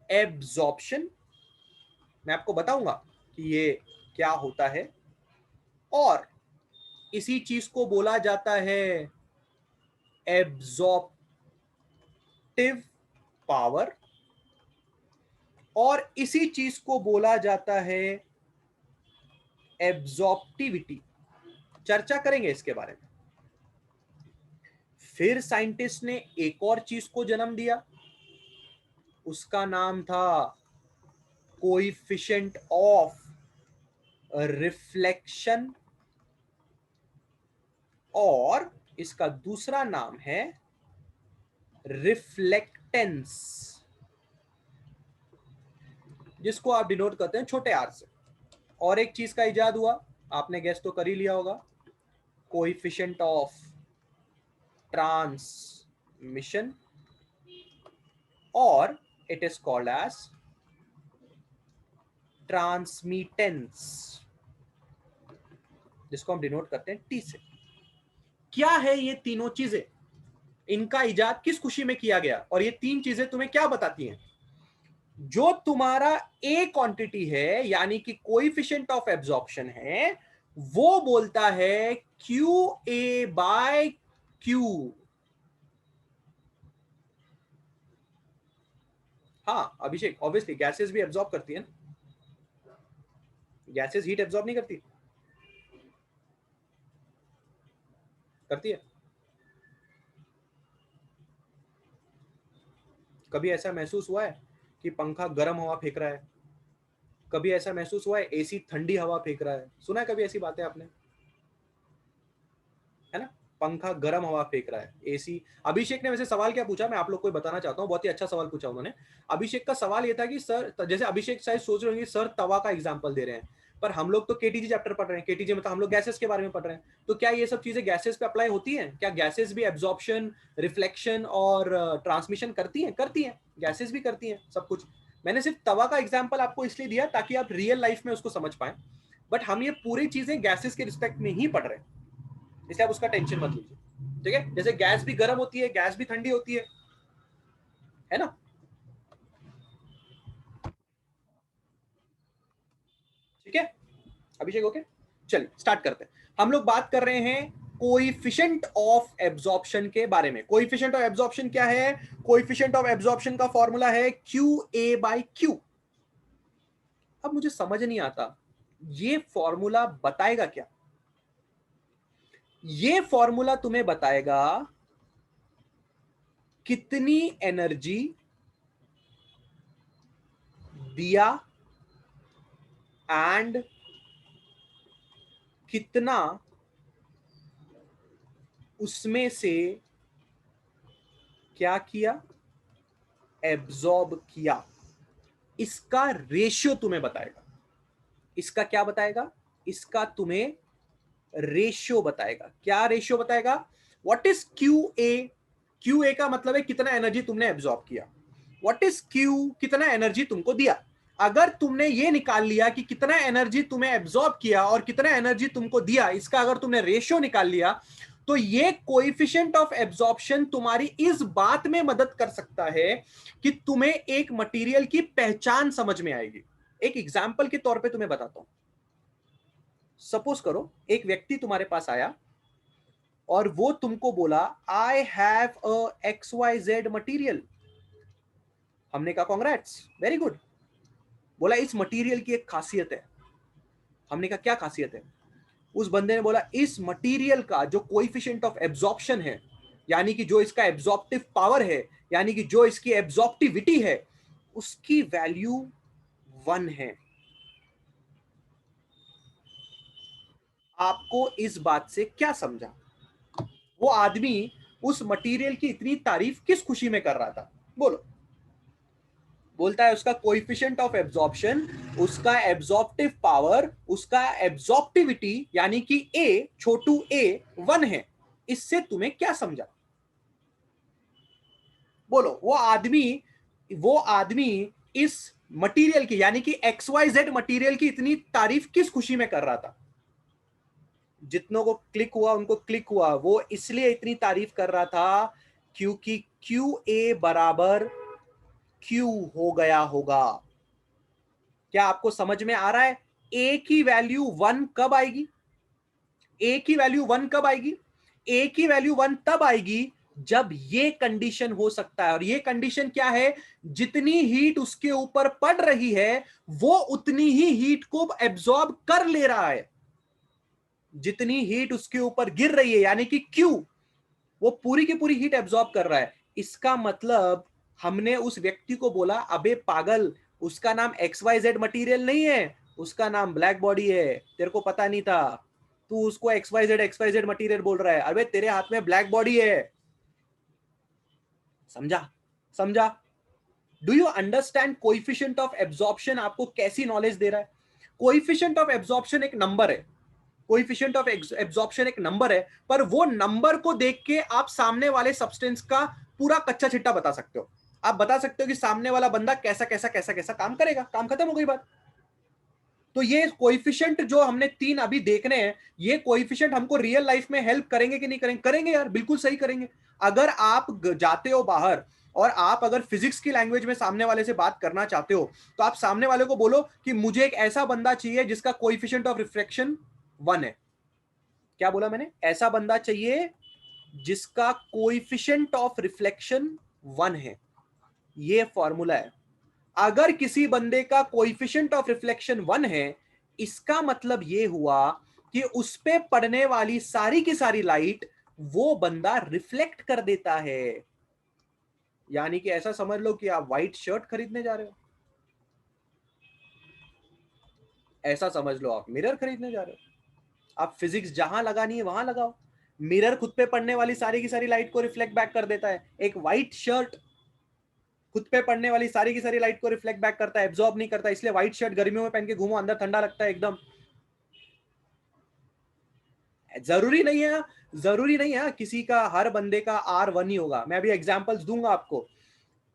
एब्जॉर्प्शन। मैं आपको बताऊंगा कि ये क्या होता है, और इसी चीज को बोला जाता है एब्जॉर्प्टिव पावर, और इसी चीज को बोला जाता है एब्जॉर्प्टिविटी। चर्चा करेंगे इसके बारे में। फिर साइंटिस्ट ने एक और चीज को जन्म दिया, उसका नाम था कोएफिशिएंट ऑफ रिफ्लेक्शन, और इसका दूसरा नाम है रिफ्लेक्टेंस, जिसको आप डिनोट करते हैं छोटे आर से। और एक चीज का इजाद हुआ, आपने गेस तो कर ही लिया होगा, कोएफिशिएंट ऑफ ट्रांसमिशन, और it is called as transmittance, जिसको हम डिनोट करते हैं टी से। क्या है ये तीनों चीजें? इनका इजाद किस खुशी में किया गया, और ये तीन चीजें तुम्हें क्या बताती हैं? जो तुम्हारा ए क्वांटिटी है, यानी कि कोएफिशिएंट ऑफ एब्जॉर्प्शन है, वो बोलता है क्यू ए बाय क्यू। हाँ अभिषेक, ऑब्वियसली गैसेस भी एब्जॉर्ब करती है ना, गैसेस हीट एब्जॉर्ब नहीं करती? करती है। कभी ऐसा महसूस हुआ है कि पंखा गर्म हवा फेंक रहा है? कभी ऐसा महसूस हुआ है एसी ठंडी हवा फेंक रहा है? सुना है कभी ऐसी बातें आपने? है ना, पंखा गर्म हवा फेंक रहा है, एसी। अभिषेक ने वैसे सवाल क्या पूछा, मैं आप लोग को बताना चाहता हूँ, बहुत ही अच्छा सवाल पूछा उन्होंने। अभिषेक का सवाल ये था कि सर, जैसे अभिषेक शायद सोच रहे होंगे सर तवा का एग्जांपल दे रहे हैं, पर हम लोग तो केटीजी चैप्टर पढ़ रहे हैं, केटीजी मतलब हम लोग गैसेस के बारे में पढ़ रहे हैं, तो क्या ये सब चीजें गैसेस पे अप्लाई होती हैं? क्या गैसेस भी एब्जॉर्प्शन, रिफ्लेक्शन और ट्रांसमिशन करती हैं? करती हैं, गैसेस भी करती हैं सब कुछ। मैंने सिर्फ तवा का एग्जाम्पल आपको इसलिए दिया ताकि आप रियल लाइफ में उसको समझ पाए, बट हम ये पूरी चीजें गैसेस के रिस्पेक्ट में ही पढ़ रहे हैं, इसलिए आप उसका टेंशन मत लीजिए। ठीक है, जैसे गैस भी गर्म होती है, गैस भी ठंडी होती है ना? ठीक है अभिषेक, ओके। चलिए स्टार्ट करते हैं। हम लोग बात कर रहे हैं कोएफिशिएंट ऑफ एब्जॉर्प्शन के बारे में। कोएफिशिएंट ऑफ एब्जॉर्प्शन क्या है? कोएफिशिएंट ऑफ एब्जॉर्प्शन का फॉर्मूला है क्यू ए बाय क्यू। अब मुझे समझ नहीं आता ये फॉर्मूला बताएगा क्या? ये फॉर्मूला तुम्हें बताएगा कितनी एनर्जी दिया एंड कितना उसमें से क्या किया, एब्जॉर्ब किया। इसका रेशियो तुम्हें बताएगा। इसका क्या बताएगा? इसका तुम्हें रेशियो बताएगा। क्या रेशियो बताएगा? What is Q A? Q A का मतलब है कितना एनर्जी तुमने एब्जॉर्ब किया। What is Q? कितना एनर्जी तुमको दिया। अगर तुमने ये निकाल लिया कि कितना एनर्जी तुम्हें एब्जॉर्ब किया और कितना एनर्जी तुमको दिया, इसका अगर तुमने रेशियो निकाल लिया, तो ये कोएफिशिएंट ऑफ एब्जॉर्प्शन तुम्हारी इस बात में मदद कर सकता है कि तुम्हें एक मटेरियल की पहचान समझ में आएगी। एक एग्जांपल के तौर पे तुम्हें बताता हूं। सपोज करो एक व्यक्ति तुम्हारे पास आया और वो तुमको बोला I have a XYZ material. हमने कहा कांग्रेट्स, वेरी गुड। बोला इस मटेरियल की एक खासियत है। हमने कहा क्या खासियत है? उस बंदे ने बोला इस मटेरियल का जो कोएफिशिएंट ऑफ एब्जॉर्प्शन है, यानी कि जो इसका एब्जॉर्प्टिव पावर है, यानी कि जो इसकी एब्जॉर्प्टिविटी है, उसकी वैल्यू 1 है। आपको इस बात से क्या समझा? वो आदमी उस मटेरियल की इतनी तारीफ किस खुशी में कर रहा था? बोलो। बोलता है उसका कोएफिशिएंट ऑफ एब्जॉर्प्शन, उसका एब्जॉर्प्टिव पावर, उसका एब्जॉर्प्टिविटी यानी कि ए छोटू ए 1 है। इससे तुम्हें क्या समझा? बोलो। वो आदमी इस मटेरियल की यानी कि XYZ मटेरियल की इतनी तारीफ किस खुशी में कर रहा था? जितनों को क्लिक हुआ उनको क्लिक हुआ, वो इसलिए इतनी तारीफ कर रहा था क्योंकि QA बराबर Q हो गया होगा। क्या आपको समझ में आ रहा है? A की वैल्यू 1 कब आएगी? A की वैल्यू 1 कब आएगी? A की वैल्यू 1 तब आएगी जब ये कंडीशन हो सकता है। और ये कंडीशन क्या है? जितनी हीट उसके ऊपर पड़ रही है वो उतनी ही हीट को एब्जॉर्ब कर ले रहा है। जितनी हीट उसके ऊपर गिर रही है यानी कि Q, वो पूरी की पूरी हीट एब्जॉर्ब कर रहा है। इसका मतलब हमने उस व्यक्ति को बोला, अबे पागल, उसका नाम XYZ मटेरियल नहीं है, उसका नाम ब्लैक बॉडी है, तेरे को पता नहीं था, तू उसको XYZ मटेरियल बोल रहा है। अबे तेरे हाथ में ब्लैक बॉडी है। समझा? समझा? Do you understand? Coefficient of absorption आपको कैसी नॉलेज दे रहा है? कोएफिशिएंट ऑफ एब्जॉर्प्शन एक नंबर है। कोएफिशिएंट ऑफ एब्जॉर्प्शन एक नंबर है, पर वो नंबर को देख के आप सामने वाले सब्सटेंस का पूरा कच्चा चिट्टा बता सकते हो। आप बता सकते हो कि सामने वाला बंदा कैसा कैसा कैसा कैसा काम करेगा। काम खत्म हो गई बात। तो ये कोएफिशिएंट जो हमने 3 अभी देखने हैं, ये कोएफिशिएंट हमको रियल लाइफ में हेल्प करेंगे कि नहीं करेंगे? करेंगे यार, बिल्कुल सही करेंगे। अगर आप जाते हो बाहर और आप अगर फिजिक्स की लैंग्वेज में सामने वाले से बात करना चाहते हो, तो आप सामने वाले को बोलो कि मुझे एक ऐसा बंदा चाहिए जिसका कोएफिशिएंट ऑफ रिफ्रैक्शन 1 है। क्या बोला मैंने? ऐसा बंदा चाहिए जिसका कोएफिशिएंट ऑफ रिफ्लेक्शन 1 है। ये फॉर्मूला है। अगर किसी बंदे का कोएफिशिएंट ऑफ रिफ्लेक्शन 1 है, इसका मतलब ये हुआ कि उस पे पड़ने वाली सारी की सारी लाइट वो बंदा रिफ्लेक्ट कर देता है। यानी कि ऐसा समझ लो कि आप व्हाइट शर्ट खरीदने जा रहे हो, ऐसा समझ लो आप मिरर खरीदने जा रहे हो। आप फिजिक्स जहां लगानी है वहां लगाओ। मिरर खुद पे पड़ने वाली सारी की सारी लाइट को रिफ्लेक्ट बैक कर देता है। एक व्हाइट शर्ट खुद पे पड़ने वाली सारी की सारी लाइट को रिफ्लेक्ट बैक करता है, एब्जॉर्ब नहीं करता। इसलिए व्हाइट शर्ट गर्मियों में पहन के घूमो, अंदर ठंडा लगता है एकदम। जरूरी नहीं है किसी का, हर बंदे का R1 ही होगा। मैं अभी एग्जांपल्स दूंगा आपको।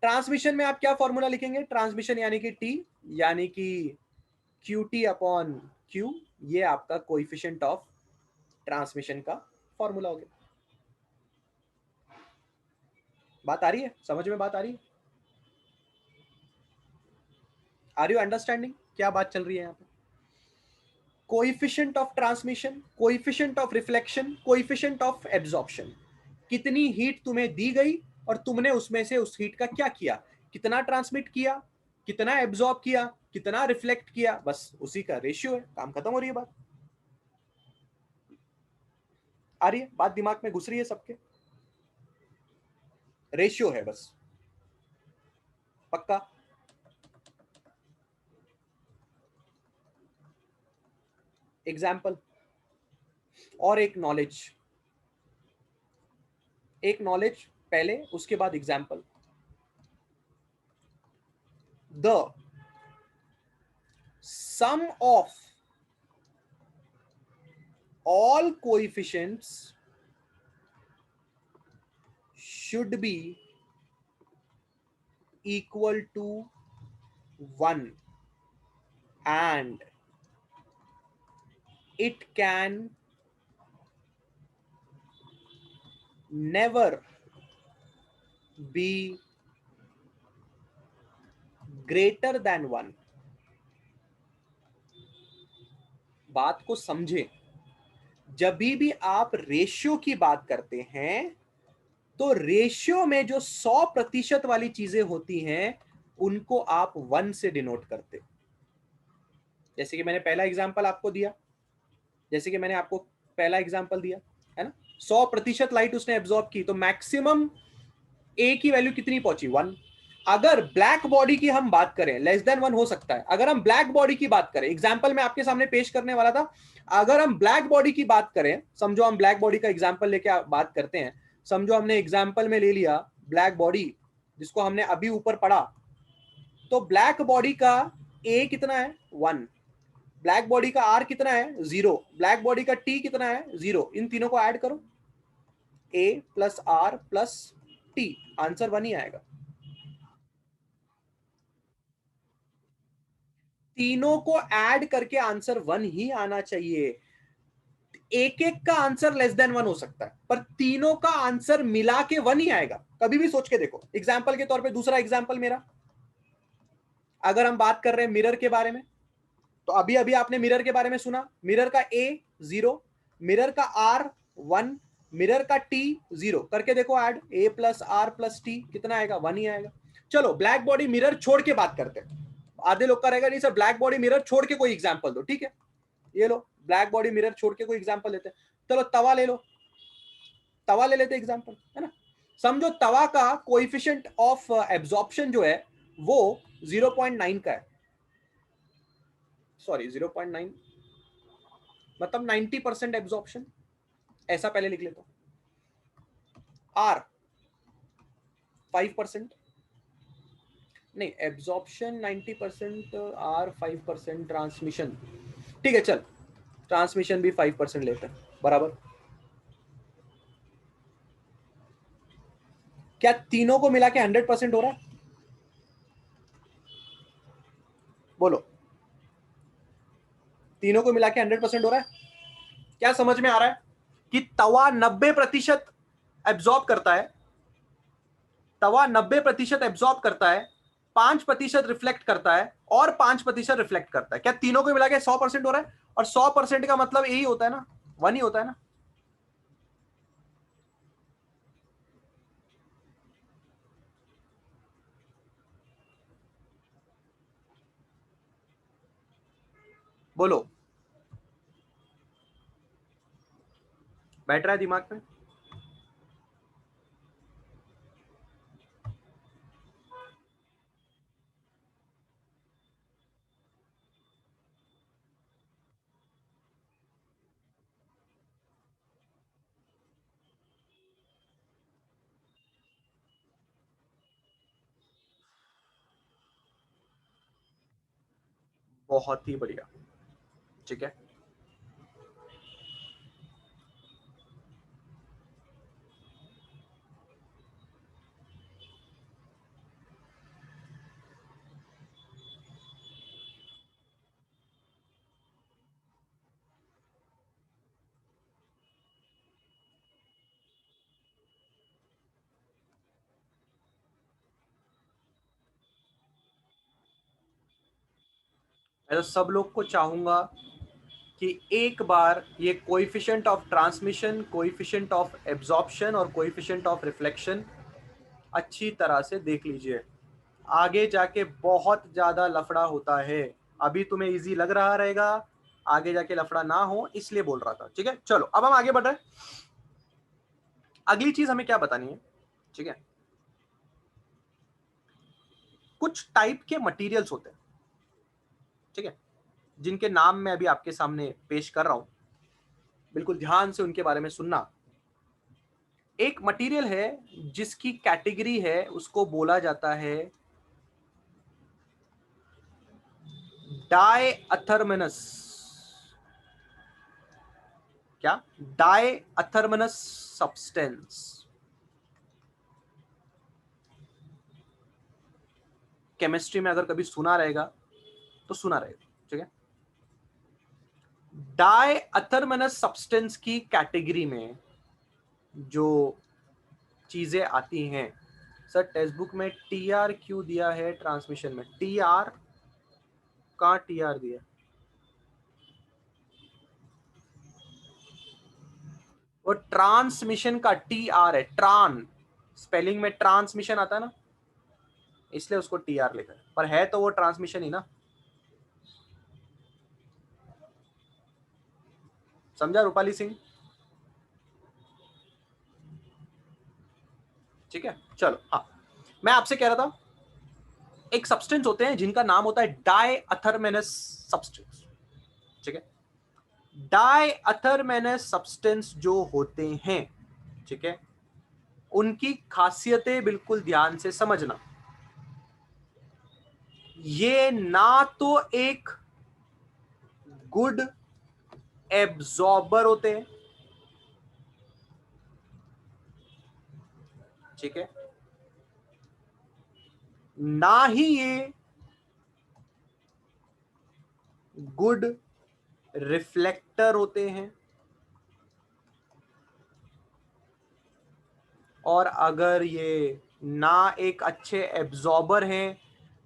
ट्रांसमिशन में आप क्या फॉर्मूला लिखेंगे? ट्रांसमिशन यानी कि T यानी कि QT अपॉन Q, ये आपका कोएफिशिएंट ऑफ ट्रांसमिशन का फॉर्मूला हो गया। बात आ रही है? समझ में बात आ रही है? आर यू अंडरस्टैंडिंग क्या बात चल रही है यहाँ पे? Coefficient of transmission, coefficient of reflection, coefficient of absorption. कितनी हीट तुम्हें दी गई और तुमने उसमें से उस हीट का क्या किया, कितना ट्रांसमिट किया, कितना एब्जॉर्ब किया, कितना रिफ्लेक्ट किया, बस उसी का रेशियो है। काम खत्म हो रही है बात। आ रही है बात? दिमाग में घुस रही है सबके? रेशियो है बस। पक्का? एग्जाम्पल और एक नॉलेज पहले, उसके बाद example. The sum of all coefficients should be equal to 1 and it can never be greater than 1। बात को समझे। जब भी आप रेशियो की बात करते हैं तो रेशियो में जो 100% वाली चीजें होती हैं उनको आप 1 से डिनोट करते। जैसे कि मैंने पहला एग्जांपल आपको दिया, है ना? 100% लाइट उसने एब्जॉर्ब की, तो मैक्सिमम ए की वैल्यू कितनी पहुंची? 1। अगर ब्लैक बॉडी की हम बात करें, लेस देन 1 हो सकता है। अगर हम ब्लैक बॉडी की बात करें, एग्जांपल मैं आपके सामने पेश करने वाला था, अगर हम ब्लैक बॉडी की बात करें, समझो हम ब्लैक बॉडी का एग्जांपल लेके बात करते हैं, समझो हमने एग्जाम्पल में ले लिया ब्लैक बॉडी, जिसको हमने अभी ऊपर पढ़ा, तो ब्लैक बॉडी का ए कितना है 1, ब्लैक बॉडी का आर कितना है 0, ब्लैक बॉडी का टी कितना है 0, इन तीनों को ऐड करो, A plus R plus T, answer 1 ही आएगा। तीनों को ऐड करके आंसर 1 ही आना चाहिए। एक एक का आंसर लेस देन 1 हो सकता है, पर तीनों का आंसर मिला के 1 ही आएगा। कभी भी सोच के देखो। एग्जाम्पल के तौर पे दूसरा एग्जाम्पल मेरा, अगर हम बात कर रहे हैं मिरर के बारे में, तो अभी अभी आपने मिरर के बारे में सुना, मिरर का ए 0, मिरर का आर 1, मिरर का टी 0, करके देखो add, A plus R plus T कितना आएगा 1 ही आएगा। चलो ब्लैक बॉडी मिरर छोड़ के बात करते हैं। आधे लोग का रहेगा नहीं सर ब्लैक बॉडी मिरर छोड़ के कोई एग्जाम्पल दो, ठीक है, ये लो ब्लैक बॉडी मिरर छोड़ के कोई एग्जाम्पल लेते हैं। चलो तवा ले लो, तवा ले लेते एग्जाम्पल, है ना। समझो तवा का कोएफिशिएंट ऑफ एब्जॉर्प्शन जो है वो 0.9 का है, सॉरी 0.9 मतलब 90% एब्जॉर्प्शन, ऐसा पहले लिख लेता हूं। आर 5%, नहीं एब्जॉर्प्शन 90%, आर 5%, ट्रांसमिशन, ठीक है चल ट्रांसमिशन भी 5% लेते हैं, बराबर। क्या तीनों को मिला के 100% हो रहा है? बोलो, तीनों को मिला के 100% हो रहा है? क्या समझ में आ रहा है कि तवा 90% एब्जॉर्ब करता है, तवा 90% एब्जॉर्ब करता है, 5% रिफ्लेक्ट करता है और 5% रिफ्लेक्ट करता है। क्या तीनों को मिला के 100% हो रहा है? और 100% का मतलब यही होता है ना, 1 ही होता है ना। बोलो, बैठ रहा है दिमाग में? बहुत ही बढ़िया, ठीक है। मैं तो सब लोग को चाहूंगा कि एक बार ये coefficient of transmission, coefficient of absorption और कोएफिशिएंट ऑफ रिफ्लेक्शन अच्छी तरह से देख लीजिए। आगे जाके बहुत ज्यादा लफड़ा होता है। अभी तुम्हें इजी लग रहा रहेगा, आगे जाके लफड़ा ना हो इसलिए बोल रहा था, ठीक है। चलो अब हम आगे बढ़ रहे हैं। अगली चीज हमें क्या बतानी है, ठीक है। कुछ टाइप के मटेरियल्स होते हैं, ठीक है, जिनके नाम मैं अभी आपके सामने पेश कर रहा हूं, बिल्कुल ध्यान से उनके बारे में सुनना। एक मटेरियल है जिसकी कैटेगरी है, उसको बोला जाता है डायअथर्मनस। क्या? डायअथर्मनस सब्सटेंस। केमिस्ट्री में अगर कभी सुना रहेगा तो सुना रहेगा, ठीक है। डायअथर्मनस सब्सटेंस की कैटेगरी में जो चीजें आती हैं, सर टेक्स्ट बुक में टीआर क्यों दिया है ट्रांसमिशन में? टीआर कहां टीआर दिया? वो ट्रांसमिशन का टीआर है, ट्रान स्पेलिंग में ट्रांसमिशन आता है ना, इसलिए उसको टीआर लिखा है, पर है तो वो ट्रांसमिशन ही ना। समझा रूपाली सिंह? ठीक है चलो, हाँ मैं आपसे कह रहा था एक सब्सटेंस होते हैं जिनका नाम होता है डायअथर्मनस सब्सटेंस, ठीक है। डायअथर्मनस सब्सटेंस जो होते हैं, ठीक है, उनकी खासियतें बिल्कुल ध्यान से समझना। ये ना तो एक गुड एब्जॉर्बर होते हैं, ठीक है, ना ही ये गुड रिफ्लेक्टर होते हैं, और अगर ये ना एक अच्छे एब्जॉर्बर हैं,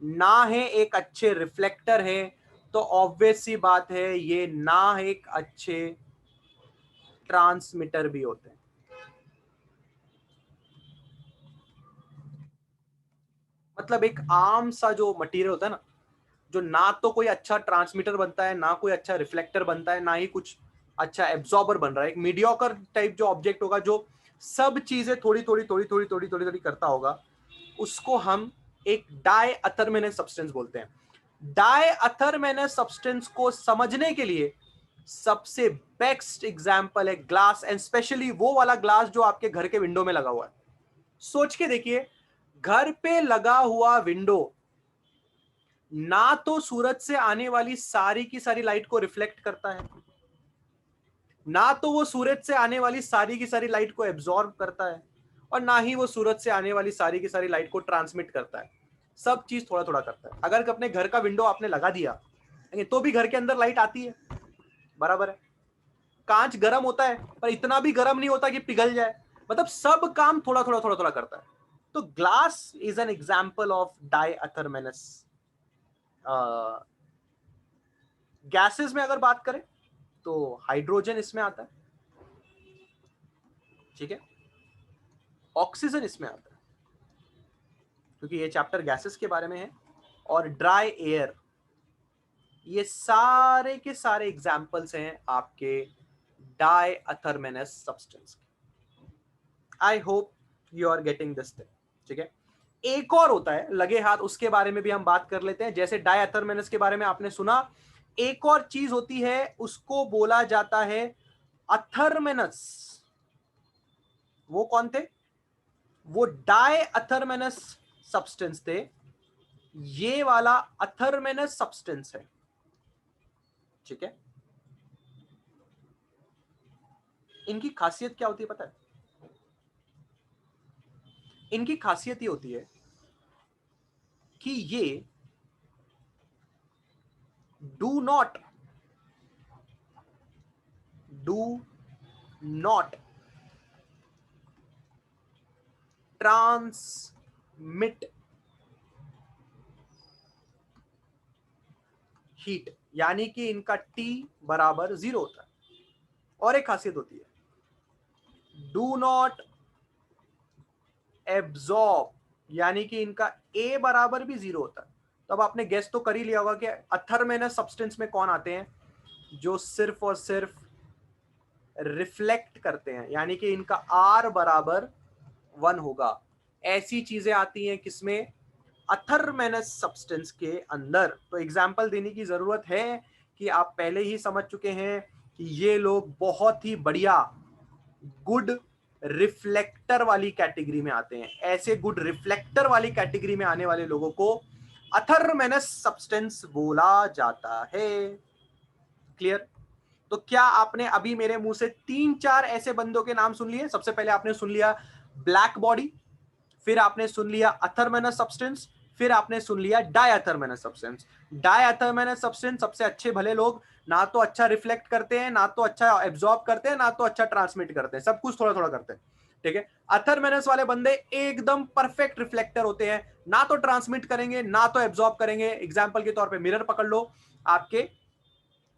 ना है एक अच्छे रिफ्लेक्टर है, तो ऑब्वियस सी बात है ये ना एक अच्छे ट्रांसमीटर भी होते हैं। मतलब एक आम सा जो मटेरियल होता है ना, जो ना तो कोई अच्छा ट्रांसमीटर बनता है, ना कोई अच्छा रिफ्लेक्टर बनता है, ना ही कुछ अच्छा एब्जॉर्बर बन रहा है, एक मीडियोकर टाइप जो ऑब्जेक्ट होगा जो सब चीजें थोड़ी थोड़ी थोड़ी थोड़ी थोड़ी थोड़ी थोड़ी करता होगा, उसको हम एक डाई अथरमेनस सब्सटेंस बोलते हैं। डाई अथरमेनस सब्सटेंस को समझने के लिए सबसे बेस्ट एग्जांपल है ग्लास, एंड स्पेशली वो वाला ग्लास जो आपके घर के विंडो में लगा हुआ है। सोच के देखिए, घर पे लगा हुआ विंडो ना तो सूरज से आने वाली सारी की सारी लाइट को रिफ्लेक्ट करता है, ना तो वो सूरज से आने वाली सारी की सारी लाइट को एब्जॉर्ब करता है, और ना ही वो सूरज से आने वाली सारी की सारी लाइट को ट्रांसमिट करता है। सब चीज थोड़ा थोड़ा करता है। अगर अपने घर का विंडो आपने लगा दिया तो भी घर के अंदर लाइट आती है, बराबर है। कांच गर्म होता है पर इतना भी गर्म नहीं होता कि पिघल जाए, मतलब सब काम थोड़ा थोड़ा थोड़ा थोड़ा करता है। तो glass is an example of diathermanous. Gases में अगर बात करें तो हाइड्रोजन इसमें आता है, ठीक है, ऑक्सीजन इसमें आता है, क्योंकि ये चैप्टर गैसेस के बारे में है, और ड्राई एयर, ये सारे के सारे एग्जाम्पल्स हैं आपके डाई अथरमेनस सब्सटेंस के। I hope you are getting this thing, ठीक है। एक और होता है लगे हाथ, उसके बारे में भी हम बात कर लेते हैं। जैसे डाई अथरमेनस के बारे में आपने सुना, एक और चीज होती है, उसको बोला जाता है अथरमेनस। वो कौन थे? वो डाई अथरमेनस सब्सटेंस थे। ये वाला अथरमेनस सब्सटेंस है, ठीक है। इनकी खासियत क्या होती है पता है? इनकी खासियत ये होती है कि ये डू नॉट ट्रांसमिट हीट, यानी कि इनका T बराबर 0 होता है। और एक खासियत होती है डू नॉट एब्जॉर्ब, यानी कि इनका A बराबर भी 0 होता है। तो अब आपने गेस तो कर ही लिया होगा कि अथरमेनस सब्सटेंस में कौन आते हैं, जो सिर्फ और सिर्फ रिफ्लेक्ट करते हैं, यानी कि इनका R बराबर 1 होगा। ऐसी चीजें आती हैं किसमें? अथरमेनस सब्सटेंस के अंदर। तो एग्जाम्पल देने की जरूरत है कि आप पहले ही समझ चुके हैं कि ये लोग बहुत ही बढ़िया गुड रिफ्लेक्टर वाली कैटेगरी में आते हैं। ऐसे गुड रिफ्लेक्टर वाली कैटेगरी में आने वाले लोगों को अथरमेनस सब्सटेंस बोला जाता है। क्लियर? तो क्या आपने अभी मेरे मुंह से 3-4 ऐसे बंदों के नाम सुन लिए? सबसे पहले आपने सुन लिया ब्लैक बॉडी, फिर आपने सुन लिया अथरमेनस सब्सटेंस, फिर आपने सुन लिया डायथरमेनस सब्सटेंस। डायथरमेनस सब्सटेंस सबसे अच्छे भले लोग, ना तो अच्छा रिफ्लेक्ट करते हैं, ना तो अच्छा एब्जॉर्ब करते हैं, ना तो अच्छा ट्रांसमिट करते हैं, सब कुछ थोड़ा थोड़ा करते हैं, ठीक है। अथरमेनस वाले बंदे एकदम परफेक्ट रिफ्लेक्टर होते हैं, ना तो ट्रांसमिट करेंगे ना तो एब्जॉर्ब करेंगे। एग्जाम्पल के तौर पर मिरर पकड़ लो, आपके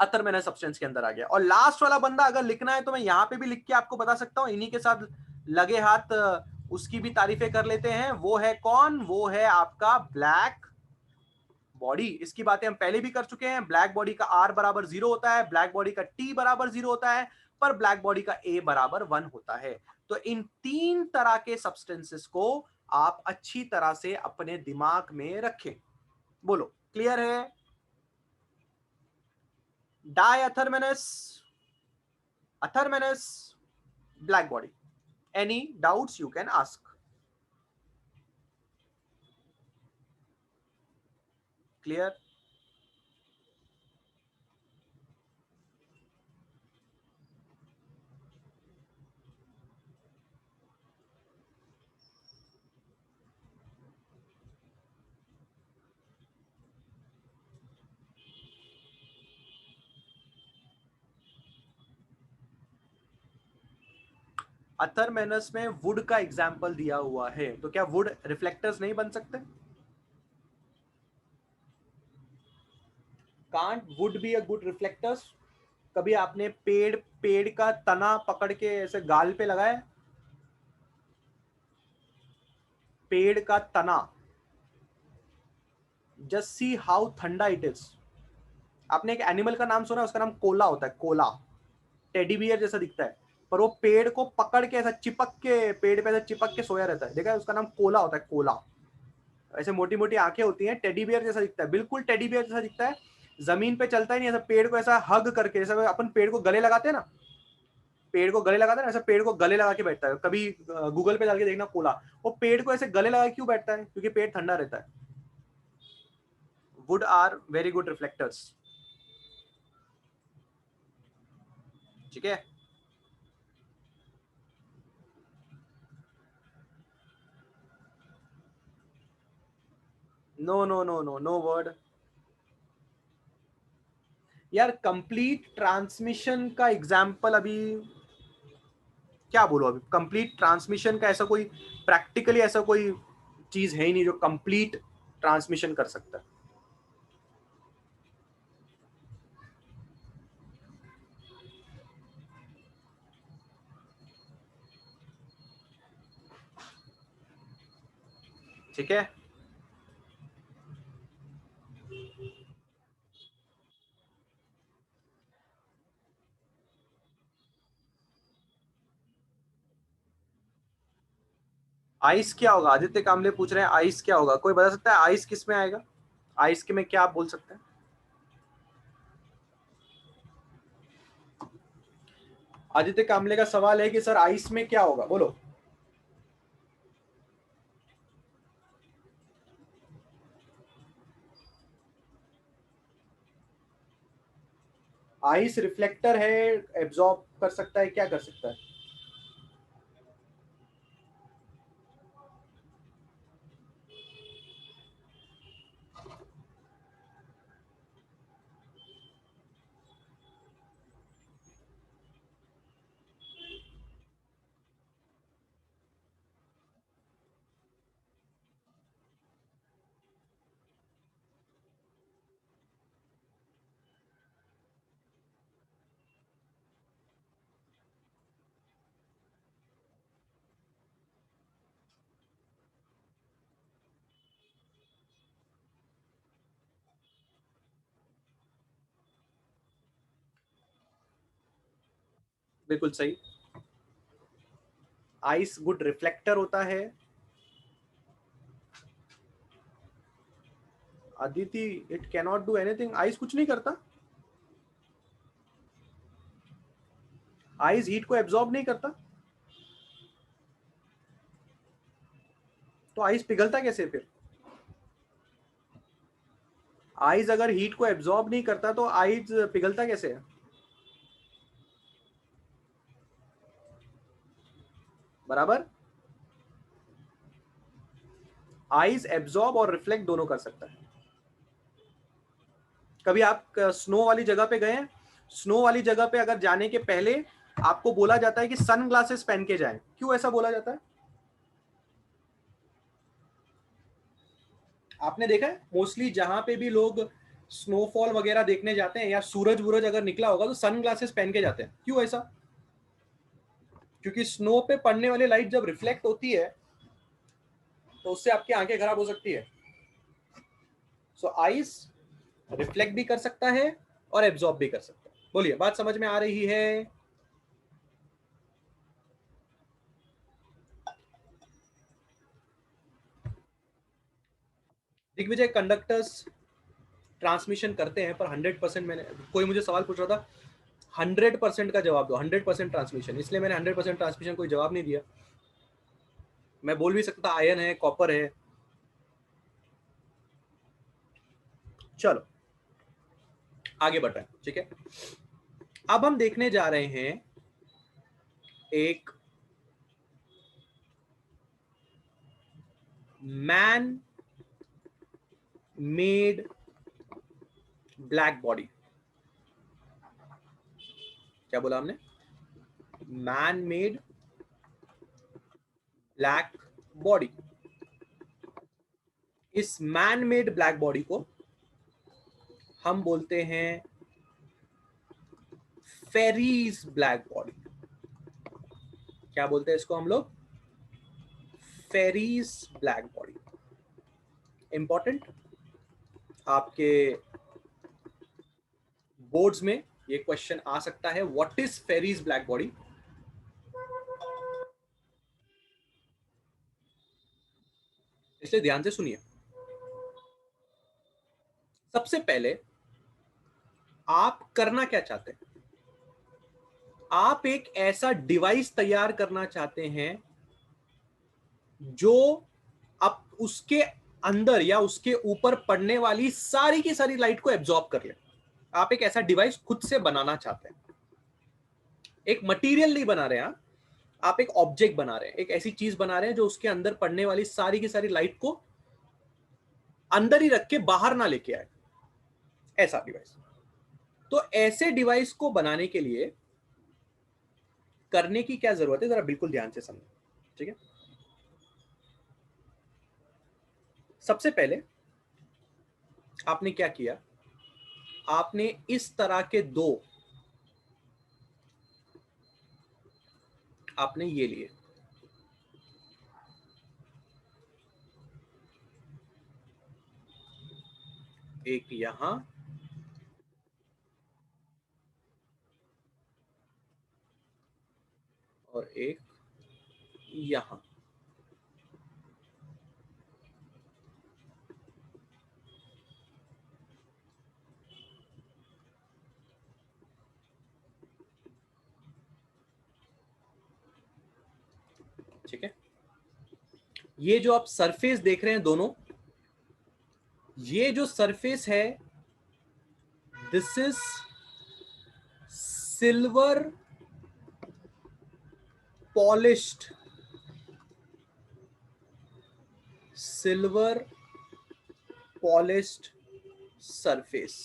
अथरमेनस सब्सटेंस के अंदर आ गया। और लास्ट वाला बंदा अगर लिखना है तो मैं यहां पे भी लिख के आपको बता सकता हूं, इन्हीं के साथ लगे हाथ उसकी भी तारीफें कर लेते हैं। वो है कौन? वो है आपका ब्लैक बॉडी। इसकी बातें हम पहले भी कर चुके हैं। ब्लैक बॉडी का R बराबर 0 होता है, ब्लैक बॉडी का T बराबर 0 होता है, पर ब्लैक बॉडी का A बराबर 1 होता है। तो इन 3 तरह के सब्सटेंसेस को आप अच्छी तरह से अपने दिमाग में रखें। बोलो, क्लियर है? Diathermanous, athermanous, black body, any doubts you can ask. Clear? Athermanous में वुड का एग्जाम्पल दिया हुआ है, तो क्या वुड रिफ्लेक्टर्स नहीं बन सकते? Can't would be a good reflectors? कभी आपने पेड़ का तना पकड़ के ऐसे गाल पे लगाया? पेड़ का तना, जस्ट सी हाउ ठंडा इट इज। आपने एक एनिमल का नाम सुना, उसका नाम कोला होता है, कोला। टेडी बियर जैसा दिखता है, पर वो पेड़ को पकड़ के ऐसा चिपक के, पेड़ पे ऐसा चिपक के सोया रहता है, देखा है? उसका नाम कोला होता है, कोला। ऐसे मोटी मोटी आंखें होती हैं, टेडी बियर जैसा दिखता है, बिल्कुल टेडी बियर जैसा दिखता है। जमीन पे चलता ही नहीं, ऐसा पेड़ को ऐसा हग करके, जैसा अपन पेड़ को गले लगाते हैं ना, पेड़ को गले लगाते हैं ना, ऐसा पेड़ को गले लगा के बैठता है। कभी गूगल पे जाके देखना कोला, वो पेड़ को ऐसे गले लगा क्यों बैठता है? क्योंकि पेड़ ठंडा रहता है। Wood are very good reflectors. ठीक है, no no no no no word यार। कंप्लीट ट्रांसमिशन का एग्जाम्पल अभी क्या बोलो, अभी कंप्लीट ट्रांसमिशन का ऐसा कोई प्रैक्टिकली ऐसा कोई चीज है ही नहीं जो कंप्लीट ट्रांसमिशन कर सकता है। ठीक है, आइस क्या होगा? आदित्य कामले पूछ रहे हैं आइस क्या होगा, कोई बता सकता है आइस किस में आएगा? आइस के में क्या आप बोल सकते हैं? आदित्य कामले का सवाल है कि सर आइस में क्या होगा, बोलो। आइस रिफ्लेक्टर है, एब्जॉर्ब कर सकता है, क्या कर सकता है? बिल्कुल सही, आइस गुड रिफ्लेक्टर होता है। Aditi, it cannot do anything, ice कुछ नहीं करता, आइस हीट को एब्जॉर्ब नहीं करता, तो आइस पिघलता कैसे फिर? आइस अगर हीट को एब्जॉर्ब नहीं करता तो आइस पिघलता कैसे है? बराबर, आइस एब्जॉर्ब और रिफ्लेक्ट दोनों कर सकता है। कभी आप स्नो वाली जगह पे गए हैं? स्नो वाली जगह पे अगर जाने के पहले आपको बोला जाता है कि सन ग्लासेस पहन के जाएं, क्यों ऐसा बोला जाता है? आपने देखा है मोस्टली जहां पे भी लोग स्नोफॉल वगैरह देखने जाते हैं या सूरज वूरज अगर निकला होगा तो सन ग्लासेस पहन के जाते हैं, क्यों ऐसा? क्योंकि स्नो पे पड़ने वाली लाइट जब रिफ्लेक्ट होती है तो उससे आपकी आंखें खराब हो सकती है। सो आइस रिफ्लेक्ट भी कर सकता है और एब्जॉर्ब भी कर सकता है। बोलिए, बात समझ में आ रही है? दिग्विजय, कंडक्टर्स ट्रांसमिशन करते हैं पर 100%, मैंने, कोई मुझे सवाल पूछ रहा था 100% का जवाब दो, 100% ट्रांसमिशन, इसलिए मैंने 100% ट्रांसमिशन कोई जवाब नहीं दिया। मैं बोल भी सकता आयन है, कॉपर है। चलो आगे बढ़ रहे हैं, ठीक है। अब हम देखने जा रहे हैं एक मैन मेड ब्लैक बॉडी। क्या बोला हमने? Man made black body. इस मैन मेड ब्लैक बॉडी को हम बोलते हैं फेरीज ब्लैक बॉडी। क्या बोलते हैं इसको हम लोग? Ferry's black body. इंपॉर्टेंट, आपके बोर्ड्स में ये क्वेश्चन आ सकता है, what is Ferry's black body. इसलिए ध्यान से सुनिए। सबसे पहले आप करना क्या चाहते हैं? आप एक ऐसा डिवाइस तैयार करना चाहते हैं जो अब उसके अंदर या उसके ऊपर पड़ने वाली सारी की सारी लाइट को एब्जॉर्ब कर ले। आप एक ऐसा डिवाइस खुद से बनाना चाहते हैं। एक मटेरियल नहीं बना रहे हैं आप एक ऑब्जेक्ट बना रहे हैं, एक ऐसी चीज बना रहे हैं जो उसके अंदर पड़ने वाली सारी की सारी लाइट को अंदर ही रख के बाहर ना लेके आए, ऐसा डिवाइस। तो ऐसे डिवाइस को बनाने के लिए करने की क्या जरूरत है, जरा बिल्कुल ध्यान से समझो, ठीक है। सबसे पहले आपने क्या किया, आपने इस तरह के दो आपने ये लिए, एक यहां और एक यहां। ठीक है, ये जो आप सरफेस देख रहे हैं दोनों, ये जो सरफेस है this is silver polished, silver polished surface.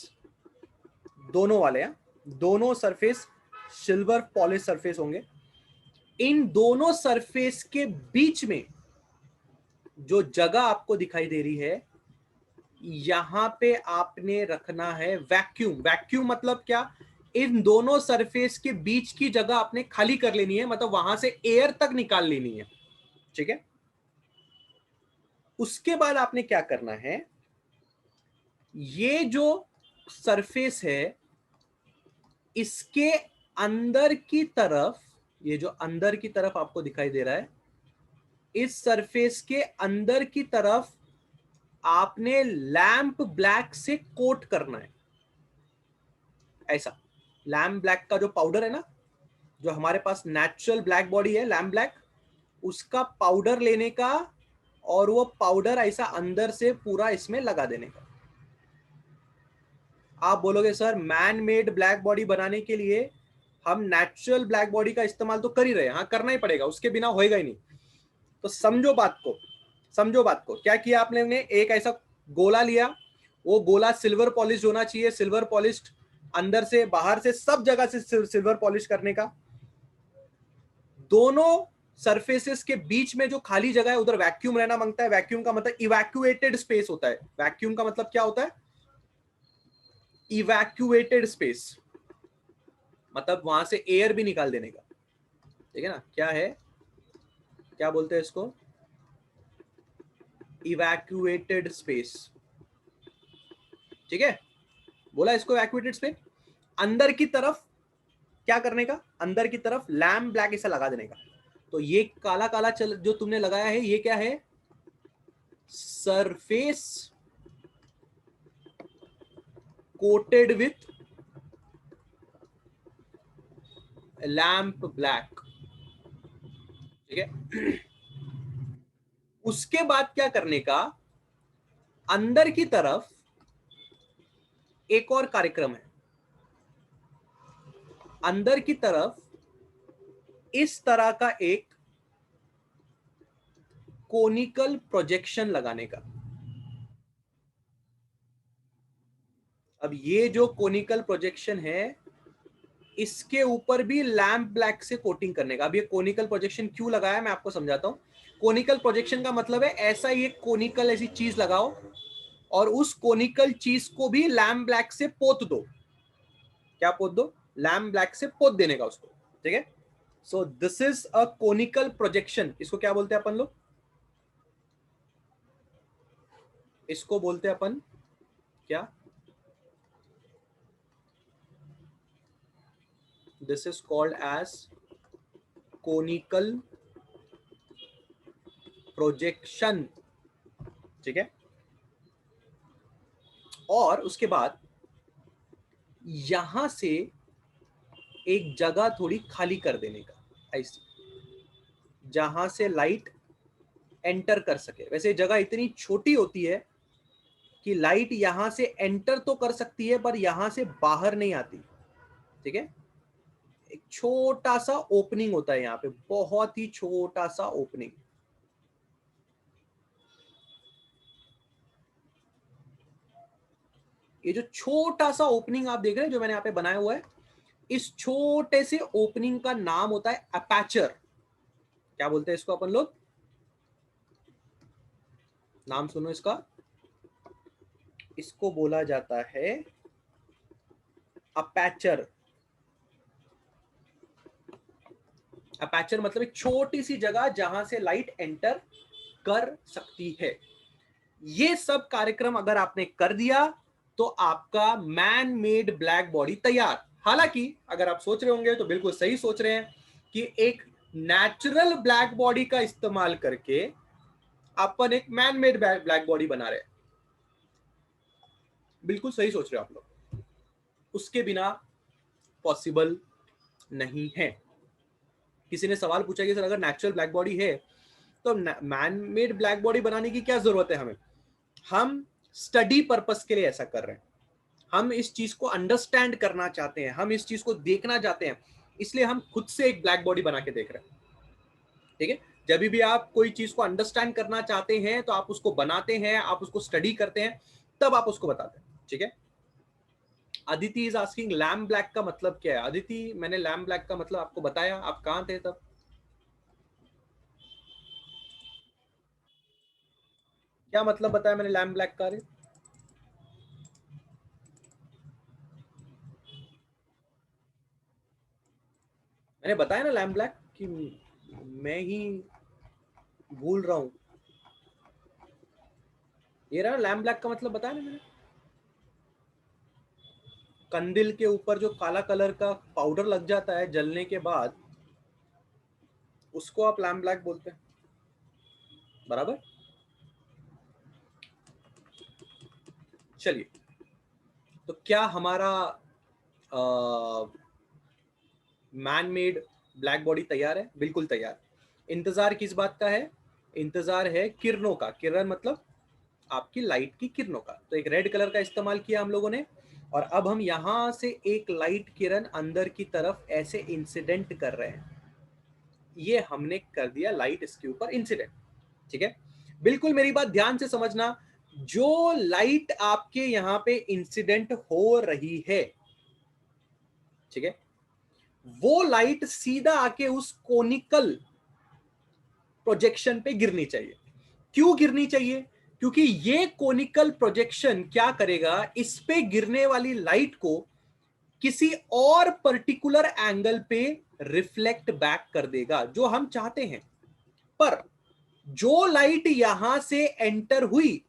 दोनों वाले हैं, दोनों सरफेस सिल्वर पॉलिश सरफेस होंगे। इन दोनों सरफेस के बीच में जो जगह आपको दिखाई दे रही है, यहां पे आपने रखना है वैक्यूम। वैक्यूम मतलब क्या? इन दोनों सरफेस के बीच की जगह आपने खाली कर लेनी है, मतलब वहां से एयर तक निकाल लेनी है, ठीक है। उसके बाद आपने क्या करना है, ये जो सरफेस है इसके अंदर की तरफ, ये जो अंदर की तरफ आपको दिखाई दे रहा है, इस सरफेस के अंदर की तरफ आपने लैंप ब्लैक से कोट करना है। ऐसा लैंप ब्लैक का जो पाउडर है ना, जो हमारे पास नेचुरल ब्लैक बॉडी है लैंप ब्लैक, उसका पाउडर लेने का और वो पाउडर ऐसा अंदर से पूरा इसमें लगा देने का। आप बोलोगे sir man made black body बनाने के लिए हम नेचुरल ब्लैक बॉडी का इस्तेमाल तो कर ही रहे हैं। हाँ, करना ही पड़ेगा, उसके बिना होएगा ही नहीं। तो समझो बात को, समझो बात को। क्या किया आपने ने, एक ऐसा गोला लिया, वो गोला सिल्वर पॉलिश होना चाहिए, सिल्वर पॉलिश अंदर से बाहर से सब जगह से सिल्वर पॉलिश करने का। दोनों सरफेसेस के बीच में जो खाली जगह है उधर वैक्यूम रहना मांगता है। वैक्यूम का मतलब इवैक्यूएटेड स्पेस होता है। वैक्यूम का मतलब क्या होता है? इवैक्यूएटेड स्पेस, मतलब वहां से एयर भी निकाल देने का, ठीक है ना। क्या है, क्या बोलते हैं इसको? इवैक्यूएटेड स्पेस, ठीक है। बोला इसको इवैक्यूएटेड स्पेस। अंदर की तरफ क्या करने का, अंदर की तरफ लैम्प ब्लैक ऐसा लगा देने का। तो ये काला काला चल जो तुमने लगाया है, ये क्या है? Surface coated with lamp black, ठीक है। उसके बाद क्या करने का, अंदर की तरफ एक और कार्यक्रम है, अंदर की तरफ इस तरह का एक कोनिकल प्रोजेक्शन लगाने का। अब ये जो कोनिकल प्रोजेक्शन है, इसके ऊपर भी लैम्प ब्लैक से कोटिंग करने का। अब ये कोनिकल प्रोजेक्शन क्यों लगाया मैं आपको समझाता हूं। कोनिकल प्रोजेक्शन का मतलब है ऐसा ही एक कोनिकल ऐसी चीज लगाओ और उस कोनिकल चीज को भी लैम्प ब्लैक से पोत दो। क्या पोत दो? लैम्प ब्लैक से पोत देने का उसको। ठीक है, so this is a conical projection. इसको क्या बोलते हैं अपन लोग? इसको बोलते हैं अपन क्या? This is called as conical projection. ठीक है, और उसके बाद यहां से एक जगह थोड़ी खाली कर देने का, ऐसी जहां से लाइट एंटर कर सके। वैसे जगह इतनी छोटी होती है कि लाइट यहां से एंटर तो कर सकती है पर यहां से बाहर नहीं आती। ठीक है, एक छोटा सा ओपनिंग होता है यहां पे, बहुत ही छोटा सा ओपनिंग। ये जो छोटा सा ओपनिंग आप देख रहे हैं जो मैंने यहां पे बनाया हुआ है, इस छोटे से ओपनिंग का नाम होता है अपर्चर। क्या बोलते हैं इसको अपन लोग? नाम सुनो इसका, इसको बोला जाता है अपर्चर। अपर्चर मतलब एक छोटी सी जगह जहां से लाइट एंटर कर सकती है। ये सब कार्यक्रम अगर आपने कर दिया तो आपका मैन मेड ब्लैक बॉडी तैयार। हालांकि अगर आप सोच रहे होंगे तो बिल्कुल सही सोच रहे हैं कि एक नेचुरल ब्लैक बॉडी का इस्तेमाल करके अपन एक मैन मेड ब्लैक बॉडी बना रहे हैं। बिल्कुल सही सोच रहे हो आप लोग, उसके बिना पॉसिबल नहीं है। किसी ने सवाल पूछा कि सर अगर नेचुरल ब्लैक बॉडी है तो मैन मेड ब्लैक बॉडी बनाने की क्या जरूरत है हमें? हम स्टडी पर्पस के लिए ऐसा कर रहे हैं, हम इस चीज को अंडरस्टैंड करना चाहते हैं, हम इस चीज को देखना चाहते हैं, इसलिए हम खुद से एक ब्लैक बॉडी बना के देख रहे हैं। ठीक है, जब भी आप कोई चीज को अंडरस्टैंड करना चाहते हैं तो आप उसको बनाते हैं, आप उसको स्टडी करते हैं, तब आप उसको बताते हैं। ठीक है, Aditi is asking lamp black का मतलब क्या है? अदिति, मैंने लैम्प ब्लैक का मतलब आपको बताया, आप कहां थे तब? क्या मतलब बताया मैंने लैम्प ब्लैक का? मैंने बताया ना लैम्प ब्लैक कि मैं ही भूल रहा हूं। ये रहा लैम्प ब्लैक का मतलब बताया ना मैंने। कंदिल के ऊपर जो काला कलर का पाउडर लग जाता है जलने के बाद, उसको आप लैम्प ब्लैक बोलते हैं, बराबर। चलिए, तो क्या हमारा मैन मेड ब्लैक बॉडी तैयार है? बिल्कुल तैयार। इंतजार किस बात का है? इंतजार है किरणों का। किरण मतलब आपकी लाइट की किरणों का। तो एक रेड कलर का इस्तेमाल किया हम लोगों ने, और अब हम यहां से एक लाइट किरण अंदर की तरफ ऐसे इंसिडेंट कर रहे हैं। ये हमने कर दिया लाइट इसके ऊपर इंसिडेंट। ठीक है, बिल्कुल मेरी बात ध्यान से समझना। जो लाइट आपके यहां पे इंसिडेंट हो रही है, ठीक है, वो लाइट सीधा आके उस कोनिकल प्रोजेक्शन पे गिरनी चाहिए। क्यों गिरनी चाहिए? क्योंकि ये कोनिकल प्रोजेक्शन क्या करेगा, इस पे गिरने वाली लाइट को किसी और पर्टिकुलर एंगल पे रिफ्लेक्ट बैक कर देगा, जो हम चाहते हैं। पर जो लाइट यहां से एंटर हुई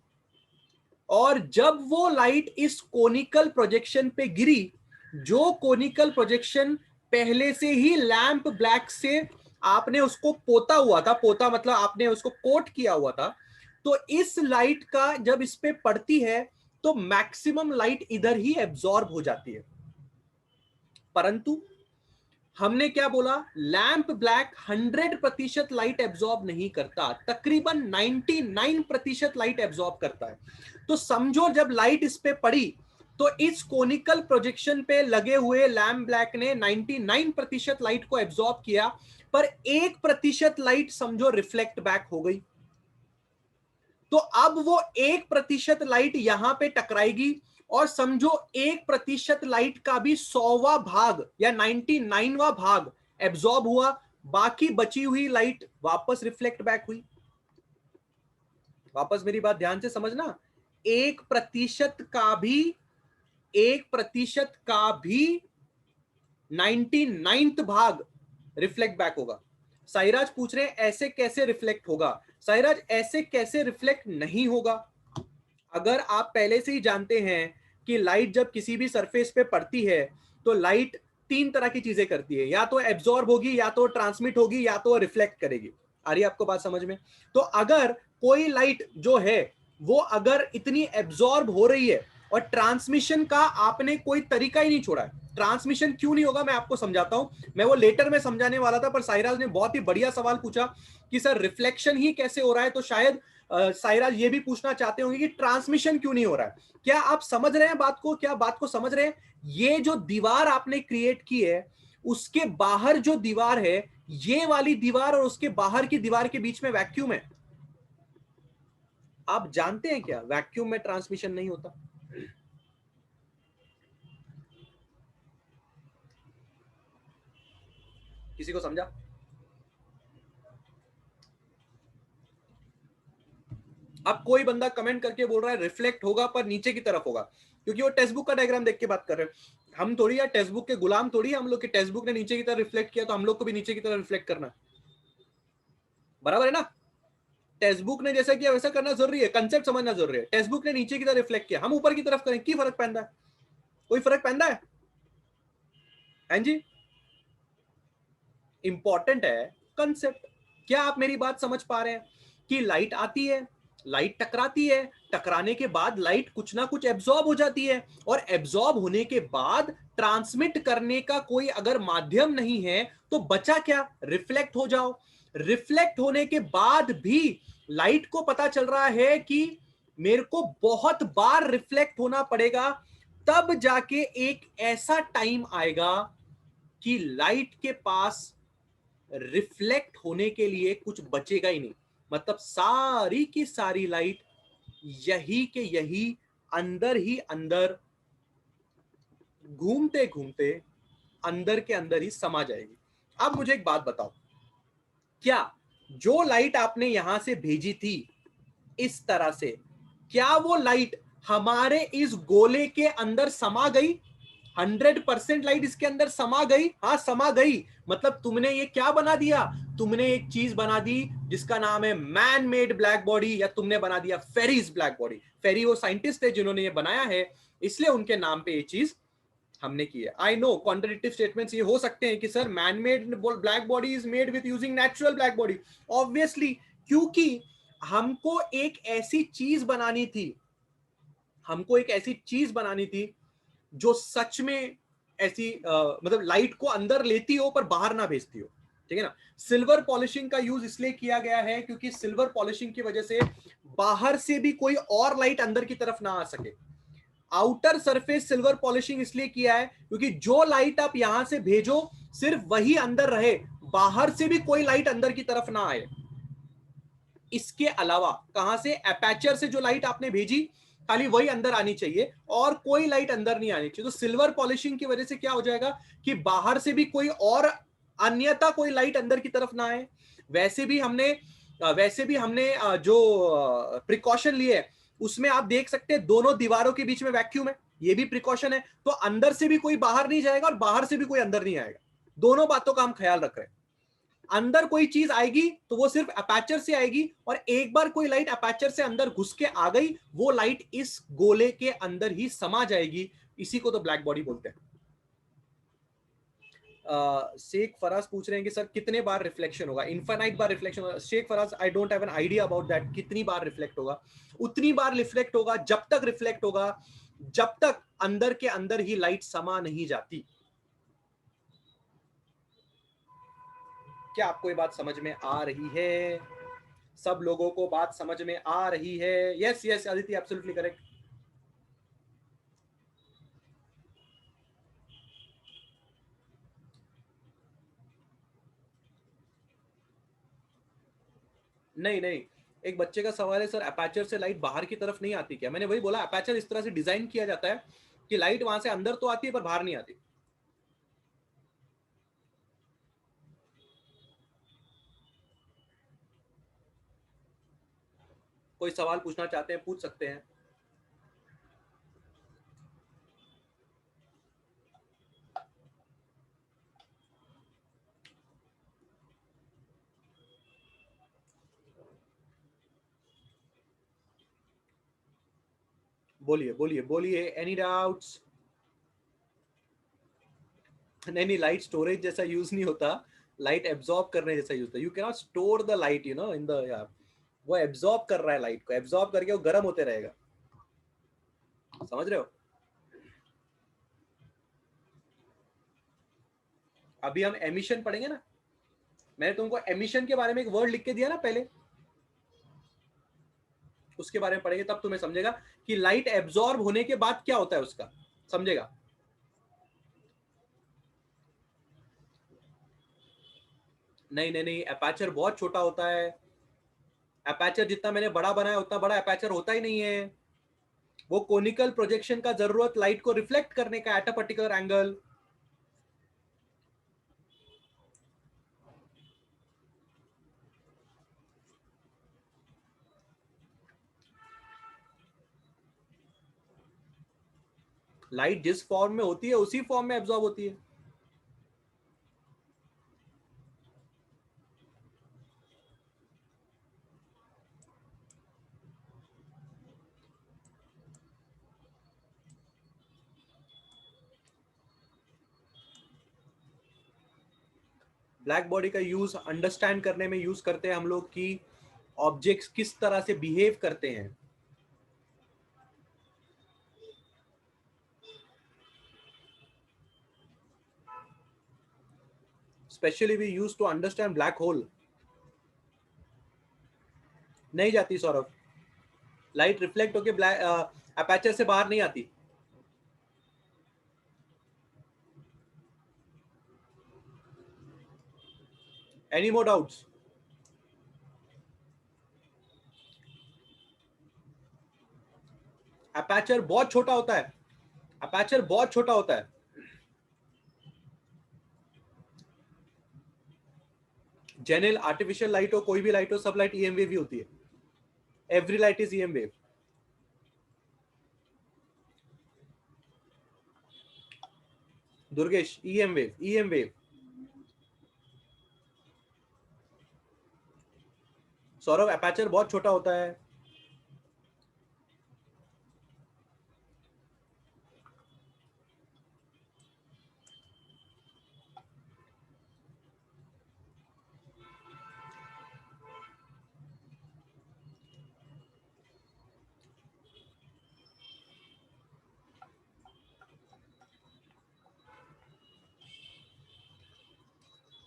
और जब वो लाइट इस कोनिकल प्रोजेक्शन पे गिरी, जो कोनिकल प्रोजेक्शन पहले से ही लैंप ब्लैक से आपने उसको पोता हुआ था, पोता मतलब आपने उसको कोट किया हुआ था, तो इस लाइट का जब इस पे पड़ती है तो मैक्सिमम लाइट इधर ही एब्जॉर्ब हो जाती है। परंतु हमने क्या बोला, लैंप ब्लैक 100% लाइट एब्जॉर्ब नहीं करता, तकरीबन 99% लाइट एब्जॉर्ब करता है। तो समझो जब लाइट इस पे पड़ी तो इस कोनिकल प्रोजेक्शन पे लगे हुए लैंप ब्लैक ने 99% लाइट को एब्जॉर्ब किया, पर 1% लाइट समझो रिफ्लेक्ट बैक हो गई। तो अब वो 1% लाइट यहां पे टकराएगी और समझो 1% लाइट का भी 100वां भाग या 99वां भाग एब्जॉर्ब हुआ, बाकी बची हुई लाइट वापस रिफ्लेक्ट बैक हुई। वापस मेरी बात ध्यान से समझना, 1% का भी 99th भाग रिफ्लेक्ट बैक होगा। साईराज पूछ रहे हैं ऐसे कैसे रिफ्लेक्ट होगा? साईराज ऐसे कैसे रिफ्लेक्ट नहीं होगा? अगर आप पहले से ही जानते हैं कि लाइट जब किसी भी सरफेस पे पड़ती है तो लाइट 3 तरह की चीजें करती है, या तो एब्जॉर्ब होगी, या तो ट्रांसमिट होगी, या तो रिफ्लेक्ट करेगी। आ रही है आपको बात समझ में? तो अगर कोई लाइट जो है वो अगर इतनी एब्जॉर्ब हो रही है और ट्रांसमिशन का आपने कोई तरीका ही नहीं छोड़ा है, ट्रांसमिशन क्यों नहीं होगा मैं आपको समझाता हूं। मैं वो लेटर में समझाने वाला था, पर साईराज ने बहुत ही बढ़िया सवाल पूछा कि सर रिफ्लेक्शन ही कैसे हो रहा है, तो शायद साईराज ये भी पूछना चाहते होंगे कि ट्रांसमिशन क्यों नहीं हो रहा है। क्या आप समझ रहे हैं बात को? क्या बात को समझ रहे हैं? ये जो दीवार आपने क्रिएट की है, उसके बाहर जो दीवार है, ये वाली दीवार और उसके बाहर की दीवार के बीच में वैक्यूम है। आप जानते हैं क्या वैक्यूम में ट्रांसमिशन नहीं होता? किसी को समझा? अब कोई बंदा कमेंट करके बोल रहा है रिफ्लेक्ट होगा पर नीचे की तरफ होगा, क्योंकि वो टेक्स्ट बुक का डायग्राम देख के बात कर रहे हैं। हम थोड़ी यार टेक्स्ट बुक के गुलाम थोड़ी, हम लोग के टेक्स्ट बुक ने नीचे की तरफ रिफ्लेक्ट किया तो हम लोग को भी नीचे की तरफ रिफ्लेक्ट करना, बराबर है ना? टेक्स्ट बुक ने जैसा किया वैसा करना जरूरी है, कंसेप्ट समझना जरूरी है। टेक्स्ट बुक ने नीचे की तरफ रिफ्लेक्ट किया, हम ऊपर की तरफ करें, की फर्क पैदा है? कोई फर्क पैदा है? हैं जी? इंपॉर्टेंट है कंसेप्ट। क्या आप मेरी बात समझ पा रहे हैं कि लाइट आती है, लाइट टकराती है, टकराने के बाद लाइट कुछ ना कुछ एब्जॉर्ब हो जाती है, और एब्जॉर्ब होने के बाद ट्रांसमिट करने का कोई अगर माध्यम नहीं है तो बचा क्या? रिफ्लेक्ट हो जाओ। रिफ्लेक्ट होने के बाद भी लाइट को पता चल रहा है कि मेरे को बहुत बार रिफ्लेक्ट होना पड़ेगा, तब जाके एक ऐसा टाइम आएगा कि लाइट के पास रिफ्लेक्ट होने के लिए कुछ बचेगा ही नहीं। मतलब सारी की सारी लाइट यही के यही अंदर ही अंदर घूमते घूमते अंदर के अंदर ही समा जाएगी। अब मुझे एक बात बताओ, क्या जो लाइट आपने यहां से भेजी थी इस तरह से, क्या वो लाइट हमारे इस गोले के अंदर समा गई? 100% लाइट इसके अंदर समा गई? हाँ समा गई। मतलब तुमने ये क्या बना दिया? तुमने एक चीज बना दी जिसका नाम है मैन मेड ब्लैक बॉडी, या तुमने बना दिया फेरीज ब्लैक बॉडी। फेरी वो साइंटिस्ट है जिन्होंने ये बनाया है, इसलिए उनके नाम पे ये चीज हमने की है। आई नो कॉन्ट्रडिक्टिव स्टेटमेंट्स ये हो सकते हैं कि sir man made black body is made with using natural black body. Obviously, क्योंकि हमको एक ऐसी चीज बनानी थी, हमको एक ऐसी चीज बनानी थी जो सच में ऐसी मतलब लाइट को अंदर लेती हो पर बाहर ना भेजती हो। ठीक है ना? सिल्वर पॉलिशिंग का यूज इसलिए किया गया है क्योंकि सिल्वर पॉलिशिंग की वजह से बाहर से भी कोई और लाइट अंदर की तरफ ना आ सके। आउटर सरफेस सिल्वर पॉलिशिंग इसलिए किया है क्योंकि जो लाइट आप यहां से भेजो सिर्फ वही अंदर रहे, बाहर से भी कोई लाइट अंदर की तरफ ना आए। इसके अलावा कहां से? एपर्चर से जो लाइट आपने भेजी खाली वही अंदर आनी चाहिए और कोई लाइट अंदर नहीं आनी चाहिए। तो सिल्वर पॉलिशिंग की वजह से क्या हो जाएगा कि बाहर से भी कोई और अन्यथा कोई लाइट अंदर की तरफ ना आए। वैसे भी हमने जो प्रिकॉशन लिए है उसमें आप देख सकते हैं दोनों दीवारों के बीच में वैक्यूम है, ये भी प्रिकॉशन है। तो अंदर से भी कोई बाहर नहीं जाएगा और बाहर से भी कोई अंदर नहीं आएगा। दोनों बातों का हम ख्याल रख रहे हैं। अंदर कोई चीज आएगी तो वो सिर्फ अपर्चर से आएगी, और एक बार कोई लाइट अपर्चर से अंदर घुस के आ गई वो लाइट इस गोले के अंदर ही समा जाएगी। इसी को तो ब्लैक बॉडी बोलते हैं। शेख फराज पूछ रहे हैं कि सर कितने बार रिफ्लेक्शन होगा? इनफाइनाइट बार रिफ्लेक्शन होगा। Sheikh Faraz, I don't have an idea about that, कितनी बार रिफ्लेक्ट होगा। उतनी बार रिफ्लेक्ट होगा जब तक रिफ्लेक्ट होगा जब तक अंदर के अंदर ही लाइट समा नहीं जाती। क्या आपको ये बात समझ में आ रही है? सब लोगों को बात समझ में आ रही है? Yes yes Aditya, absolutely correct. नहीं नहीं, एक बच्चे का सवाल है सर, अपर्चर से लाइट बाहर की तरफ नहीं आती क्या? मैंने वही बोला, अपर्चर इस तरह से डिजाइन किया जाता है कि लाइट वहां से अंदर तो आती है पर बाहर नहीं आती। कोई सवाल पूछना चाहते हैं पूछ सकते हैं। बोलिए बोलिए बोलिए, एनी डाउट्स? नहीं नहीं, लाइट स्टोरेज जैसा यूज नहीं होता, लाइट एब्जॉर्ब करने जैसा यूज होता है। You can not store the light you know in the, वो एब्जॉर्ब कर रहा है लाइट को, एब्जॉर्ब करके वो गर्म होते रहेगा, समझ रहे हो? अभी हम एमिशन पढ़ेंगे ना, मैंने तुमको एमिशन के बारे में एक वर्ड लिख के दिया ना पहले, उसके बारे में पढ़ेंगे तब तुम्हें समझेगा कि लाइट एब्जॉर्ब होने के बाद क्या होता है उसका, समझेगा? नहीं नहीं नहीं, अपर्चर बहुत छोटा होता है। अपर्चर जितना मैंने बड़ा बनाया उतना बड़ा अपर्चर होता ही नहीं है। वो कोनिकल प्रोजेक्शन का जरूरत लाइट को रिफ्लेक्ट करने का eight a particular angle. Light जिस फॉर्म में होती है उसी फॉर्म में एब्जॉर्ब होती है। ब्लैक बॉडी का यूज अंडरस्टैंड करने में यूज करते हैं हम लोग कि ऑब्जेक्ट्स किस तरह से बिहेव करते हैं। Specially we use to understand black hole. नहीं जाती सौरभ, लाइट रिफ्लेक्ट होके ब्लैक अपर्चर से बाहर नहीं आती। Any more doubts? अपर्चर बहुत छोटा होता है, अपर्चर बहुत छोटा होता है। जेनरल आर्टिफिशियल लाइट हो, कोई भी लाइट हो, सब लाइट ईएम वेव ही होती है। Every light is EM wave. Durgesh, EM wave, EM wave. Saurabh, aperture बहुत छोटा होता है।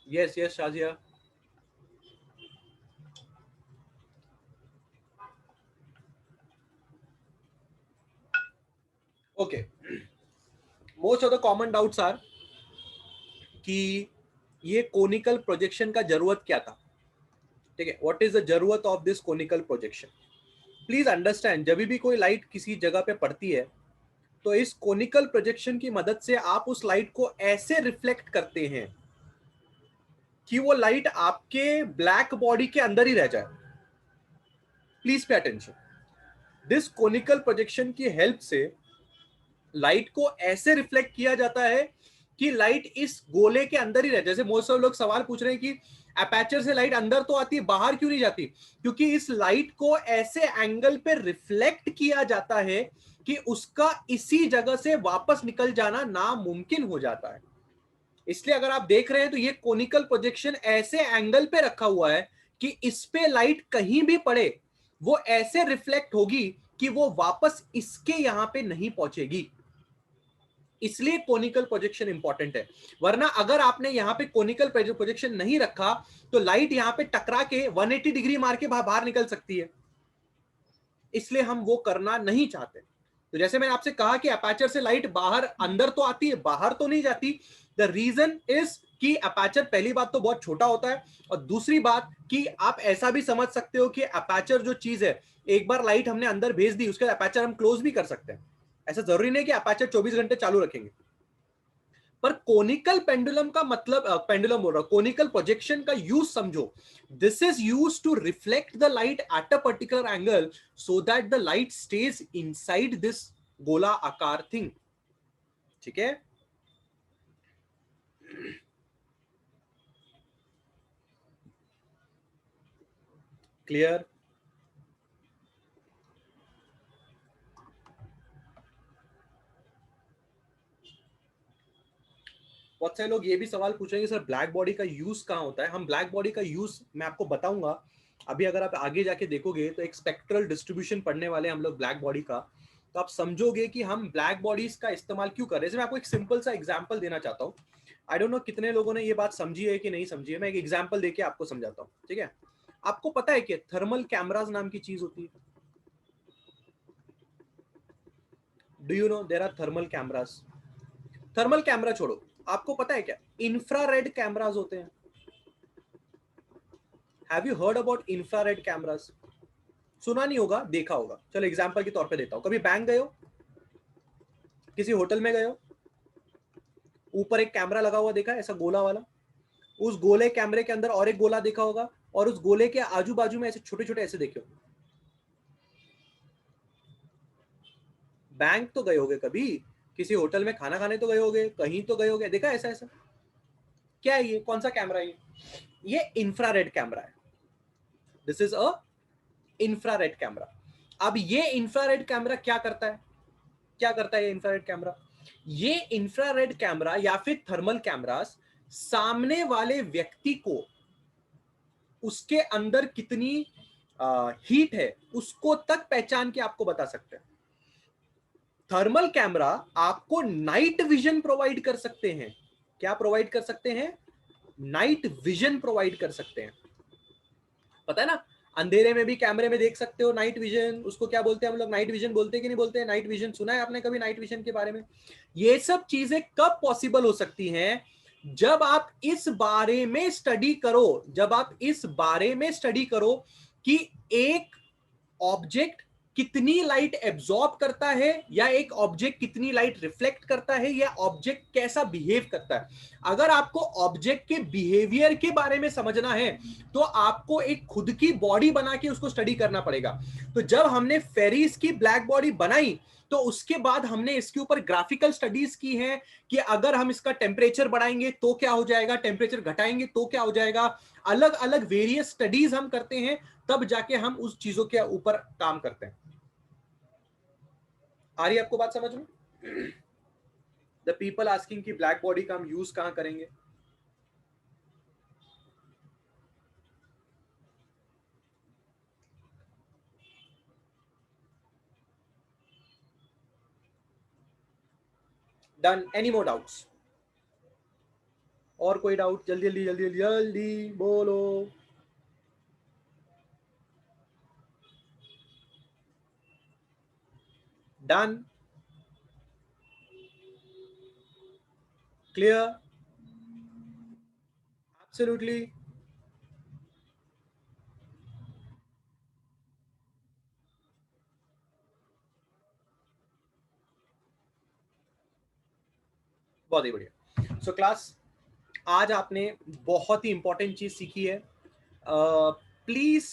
Yes yes Shazia. Okay, most of the common doubts are कि ये कोनिकल प्रोजेक्शन का जरूरत क्या था। ठीक है, व्हाट इज द जरूरत of this conical projection? Please understand, जब भी कोई लाइट किसी जगह पे पड़ती है तो इस कोनिकल प्रोजेक्शन की मदद से आप उस लाइट को ऐसे रिफ्लेक्ट करते हैं कि वो लाइट आपके ब्लैक बॉडी के अंदर ही रह जाए। Please pay attention, this conical projection की हेल्प से लाइट को ऐसे रिफ्लेक्ट किया जाता है कि लाइट इस गोले के अंदर ही रहती है। जैसे मोस्ट ऑफ लोग सवाल पूछ रहे हैं कि अपर्चर से लाइट अंदर तो आती है, बाहर क्यों नहीं जाती? क्योंकि इस लाइट को ऐसे एंगल पे रिफ्लेक्ट किया जाता है कि उसका इसी जगह से वापस निकल जाना नामुमकिन हो जाता है। इसलिए अगर आप देख रहे हैं तो ये कोनिकल प्रोजेक्शन ऐसे एंगल पे रखा हुआ है कि इस पे लाइट कहीं भी पड़े वो ऐसे रिफ्लेक्ट होगी कि वो वापस इसके यहां पे नहीं पहुंचेगी। इसलिए कोनिकल प्रोजेक्शन इंपॉर्टेंट है। वरना अगर आपने यहां पे कोनिकल प्रोजेक्शन नहीं रखा तो लाइट यहां पे टकरा के 180 डिग्री मार के बाहर निकल सकती है, इसलिए हम वो करना नहीं चाहते। तो जैसे मैंने आपसे कहा कि अपर्चर से लाइट बाहर अंदर तो आती है, बाहर तो नहीं जाती। द रीजन इज कि अपर्चर पहली बात तो बहुत छोटा होता है, और दूसरी बात कि आप ऐसा भी समझ सकते हो कि अपर्चर जो चीज है, एक बार लाइट हमने अंदर भेज दी, उसके बाद अपर्चर हम क्लोज भी कर सकते हैं। ऐसा जरूरी नहीं कि अपर्चर 24 घंटे चालू रखेंगे। पर कोनिकल पेंडुलम का मतलब, पेंडुलम बोल रहा हूं, कोनिकल प्रोजेक्शन का यूज समझो। This is use to reflect the light at a particular angle so that the light stays inside this गोला आकार थिंग। ठीक है, क्लियर? बहुत सारे लोग ये भी सवाल पूछेंगे, सर ब्लैक बॉडी का यूज कहाँ होता है? हम ब्लैक बॉडी का यूज मैं आपको बताऊंगा। अभी अगर आप आगे जाके देखोगे तो एक स्पेक्ट्रल डिस्ट्रीब्यूशन पढ़ने वाले हम लोग ब्लैक बॉडी का, तो आप समझोगे कि हम ब्लैक बॉडीज का इस्तेमाल क्यों कर रहे हैं। जैसे मैं आपको एक सिंपल सा एग्जांपल देना चाहता हूँ। आई डोंट नो कितने लोगों ने ये बात समझी है कि नहीं समझी है। मैं एक एग्जांपल देके आपको समझाता हूँ, ठीक है? आपको पता है कि थर्मल कैमराज नाम की चीज होती है? Do you know there are thermal cameras? Thermal camera छोड़ो, आपको पता है क्या इंफ्रारेड कैमराज होते हैं? Have you heard about infrared cameras? सुना नहीं होगा, देखा होगा। चलो एग्जांपल के तौर पे देता हूं। कभी बैंक गए हो, किसी होटल में गए हो, ऊपर एक कैमरा लगा हुआ देखा, ऐसा गोला वाला? उस गोले कैमरे के अंदर और एक गोला देखा होगा, और उस गोले के आजू बाजू में ऐसे छोटे छोटे ऐसे देखे हो। बैंक तो गए होगे कभी, किसी होटल में खाना खाने तो गए होगे, कहीं तो गए होगे, देखा ऐसा ऐसा? क्या है ये, कौन सा कैमरा है ये इंफ्रारेड कैमरा है। This is a infrared camera. अब ये इंफ्रारेड कैमरा क्या करता है? क्या करता है ये इंफ्रारेड कैमरा? ये इंफ्रारेड कैमरा या फिर थर्मल कैमरास सामने वाले व्यक्ति को उसके अंदर कितनी हीट है उसको तक पहचान के आपको बता सकते हैं। थर्मल कैमरा आपको नाइट विजन प्रोवाइड कर सकते हैं। क्या प्रोवाइड कर सकते हैं? नाइट विजन प्रोवाइड कर सकते हैं। पता है ना, अंधेरे में भी कैमरे में देख सकते हो नाइट विजन। उसको क्या बोलते हैं हम लोग? नाइट विजन बोलते हैं कि नहीं बोलते हैं? नाइट विजन सुना है आपने कभी नाइट विजन के बारे में? ये सब चीजें कब पॉसिबल हो सकती हैं? जब आप इस बारे में स्टडी करो, जब आप इस बारे में स्टडी करो कि एक ऑब्जेक्ट कितनी लाइट एब्जॉर्ब करता है, या एक ऑब्जेक्ट कितनी लाइट रिफ्लेक्ट करता है, या ऑब्जेक्ट कैसा बिहेव करता है। अगर आपको ऑब्जेक्ट के बिहेवियर के बारे में समझना है तो आपको एक खुद की बॉडी बना के उसको स्टडी करना पड़ेगा। तो जब हमने फेरिस की ब्लैक बॉडी बनाई तो उसके बाद हमने इसके ऊपर ग्राफिकल स्टडीज की है कि अगर हम इसका टेम्परेचर बढ़ाएंगे तो क्या हो जाएगा, टेम्परेचर घटाएंगे तो क्या हो जाएगा। अलग अलग वेरियस स्टडीज हम करते हैं, तब जाके हम उस चीजों के ऊपर काम करते हैं। आ रही है आपको बात समझ में? द पीपल आस्किंग कि ब्लैक बॉडी का हम यूज कहां करेंगे? डन। Any more doubts? और कोई डाउट? जल्दी जल्दी जल्दी जल्दी जल्दी बोलो। डन? क्लियर? एब्सोल्युटली? बहुत ही बढ़िया। सो क्लास, आज आपने बहुत ही इंपॉर्टेंट चीज सीखी है। Please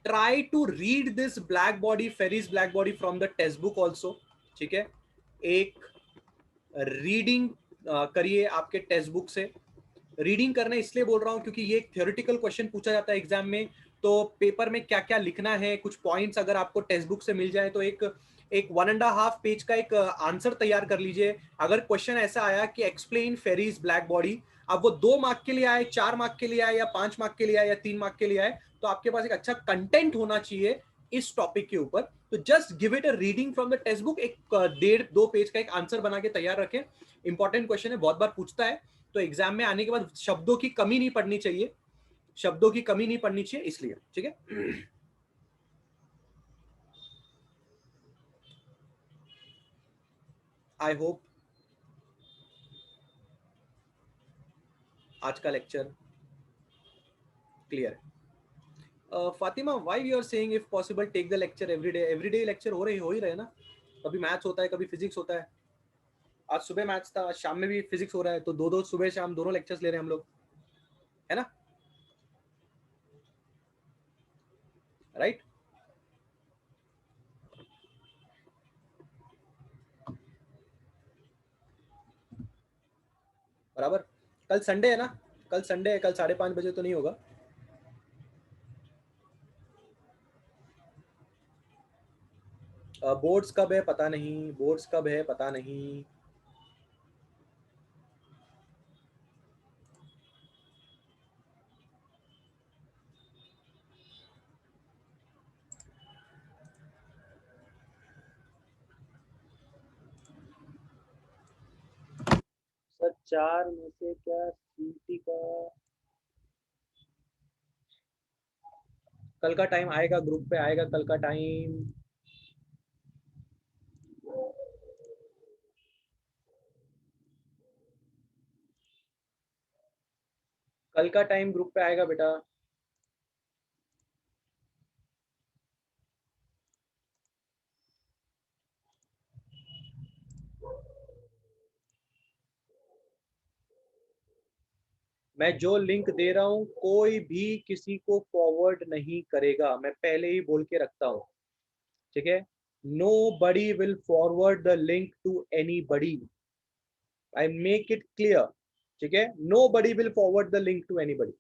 try to read this black body, Ferry's black body from the text book also. ठीक है, एक रीडिंग करिए आपके टेक्स्ट बुक से। रीडिंग करने इसलिए बोल रहा हूं क्योंकि ये एक थ्योरेटिकल क्वेश्चन पूछा जाता है एग्जाम में, तो पेपर में क्या क्या लिखना है, कुछ पॉइंट्स अगर आपको टेक्स्ट बुक से मिल जाए तो एक 1.5 पेज का एक आंसर तैयार कर लीजिए। अगर क्वेश्चन ऐसा आया कि एक्सप्लेन फेरिस ब्लैक बॉडी, अब वो 2 मार्क के लिए आए, 4 मार्क के लिए आए, या 5 मार्क के लिए आए, या 3 मार्क के लिए आए, तो आपके पास एक अच्छा कंटेंट होना चाहिए इस टॉपिक के ऊपर, तो just give it a reading from the text book. एक 1.5-2 पेज का एक आंसर बना के तैयार रखें। इंपॉर्टेंट क्वेश्चन है, बहुत बार पूछता है, तो एग्जाम में आने के बाद शब्दों की कमी नहीं पड़नी चाहिए, शब्दों की कमी नहीं पड़नी चाहिए, इसलिए। ठीक है, आई होप आज का लेक्चर क्लियर है। Fatima, why you are saying if possible take the lecture every day lecture हो ही रहे ना, कभी मैथ्स होता है, कभी फिजिक्स होता है। आज सुबह मैथ्स था, आज शाम में भी फिजिक्स हो रहा है, तो दो दो सुबह शाम दोनों लेक्चर्स ले रहे हैं हम लोग, है ना, राइट? बराबर। कल संडे है ना, कल संडे है, कल 5:30 बजे तो नहीं होगा। बोर्ड्स कब है पता नहीं, बोर्ड्स कब है पता नहीं। सर 4 में से क्या सीटी का कल का टाइम आएगा, ग्रुप पे आएगा कल का टाइम। कल का टाइम ग्रुप पे आएगा बेटा। मैं जो लिंक दे रहा हूँ कोई भी किसी को फॉरवर्ड नहीं करेगा, मैं पहले ही बोल के रखता हूँ। ठीक है, nobody will forward the link to anybody, I make it clear. ठीक है, nobody will forward the link to anybody.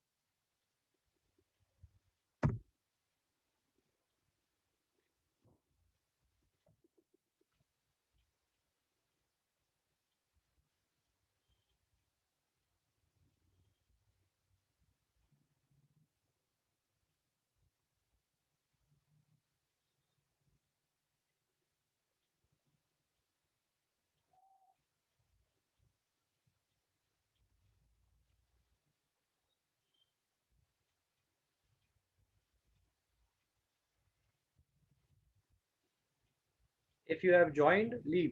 If you have joined leave.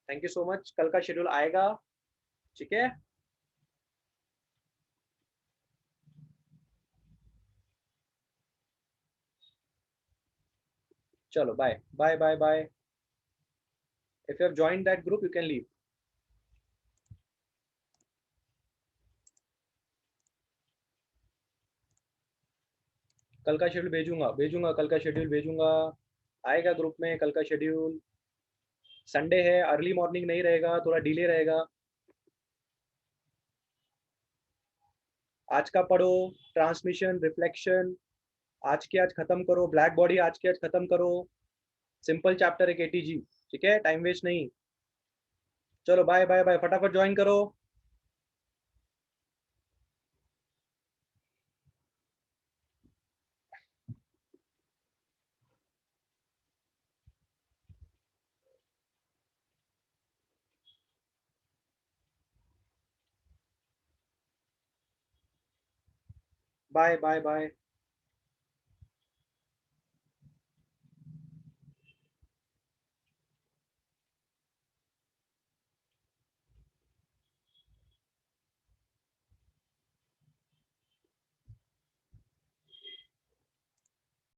Thank you so much, कल का schedule आएगा। ठीक है, चलो bye bye bye bye. If you have joined that group you can leave. कल का schedule भेजूंगा, कल का शेड्यूल भेजूंगा, आएगा ग्रुप में कल का शेड्यूल। संडे है, अर्ली मॉर्निंग नहीं रहेगा, थोड़ा डिले रहेगा। आज का पढ़ो, ट्रांसमिशन रिफ्लेक्शन आज के आज खत्म करो, ब्लैक बॉडी आज के आज खत्म करो, सिंपल चैप्टर है केटीजी। ठीक है, टाइम वेस्ट नहीं। चलो बाय बाय बाय, फटाफट ज्वाइन करो। Bye bye bye.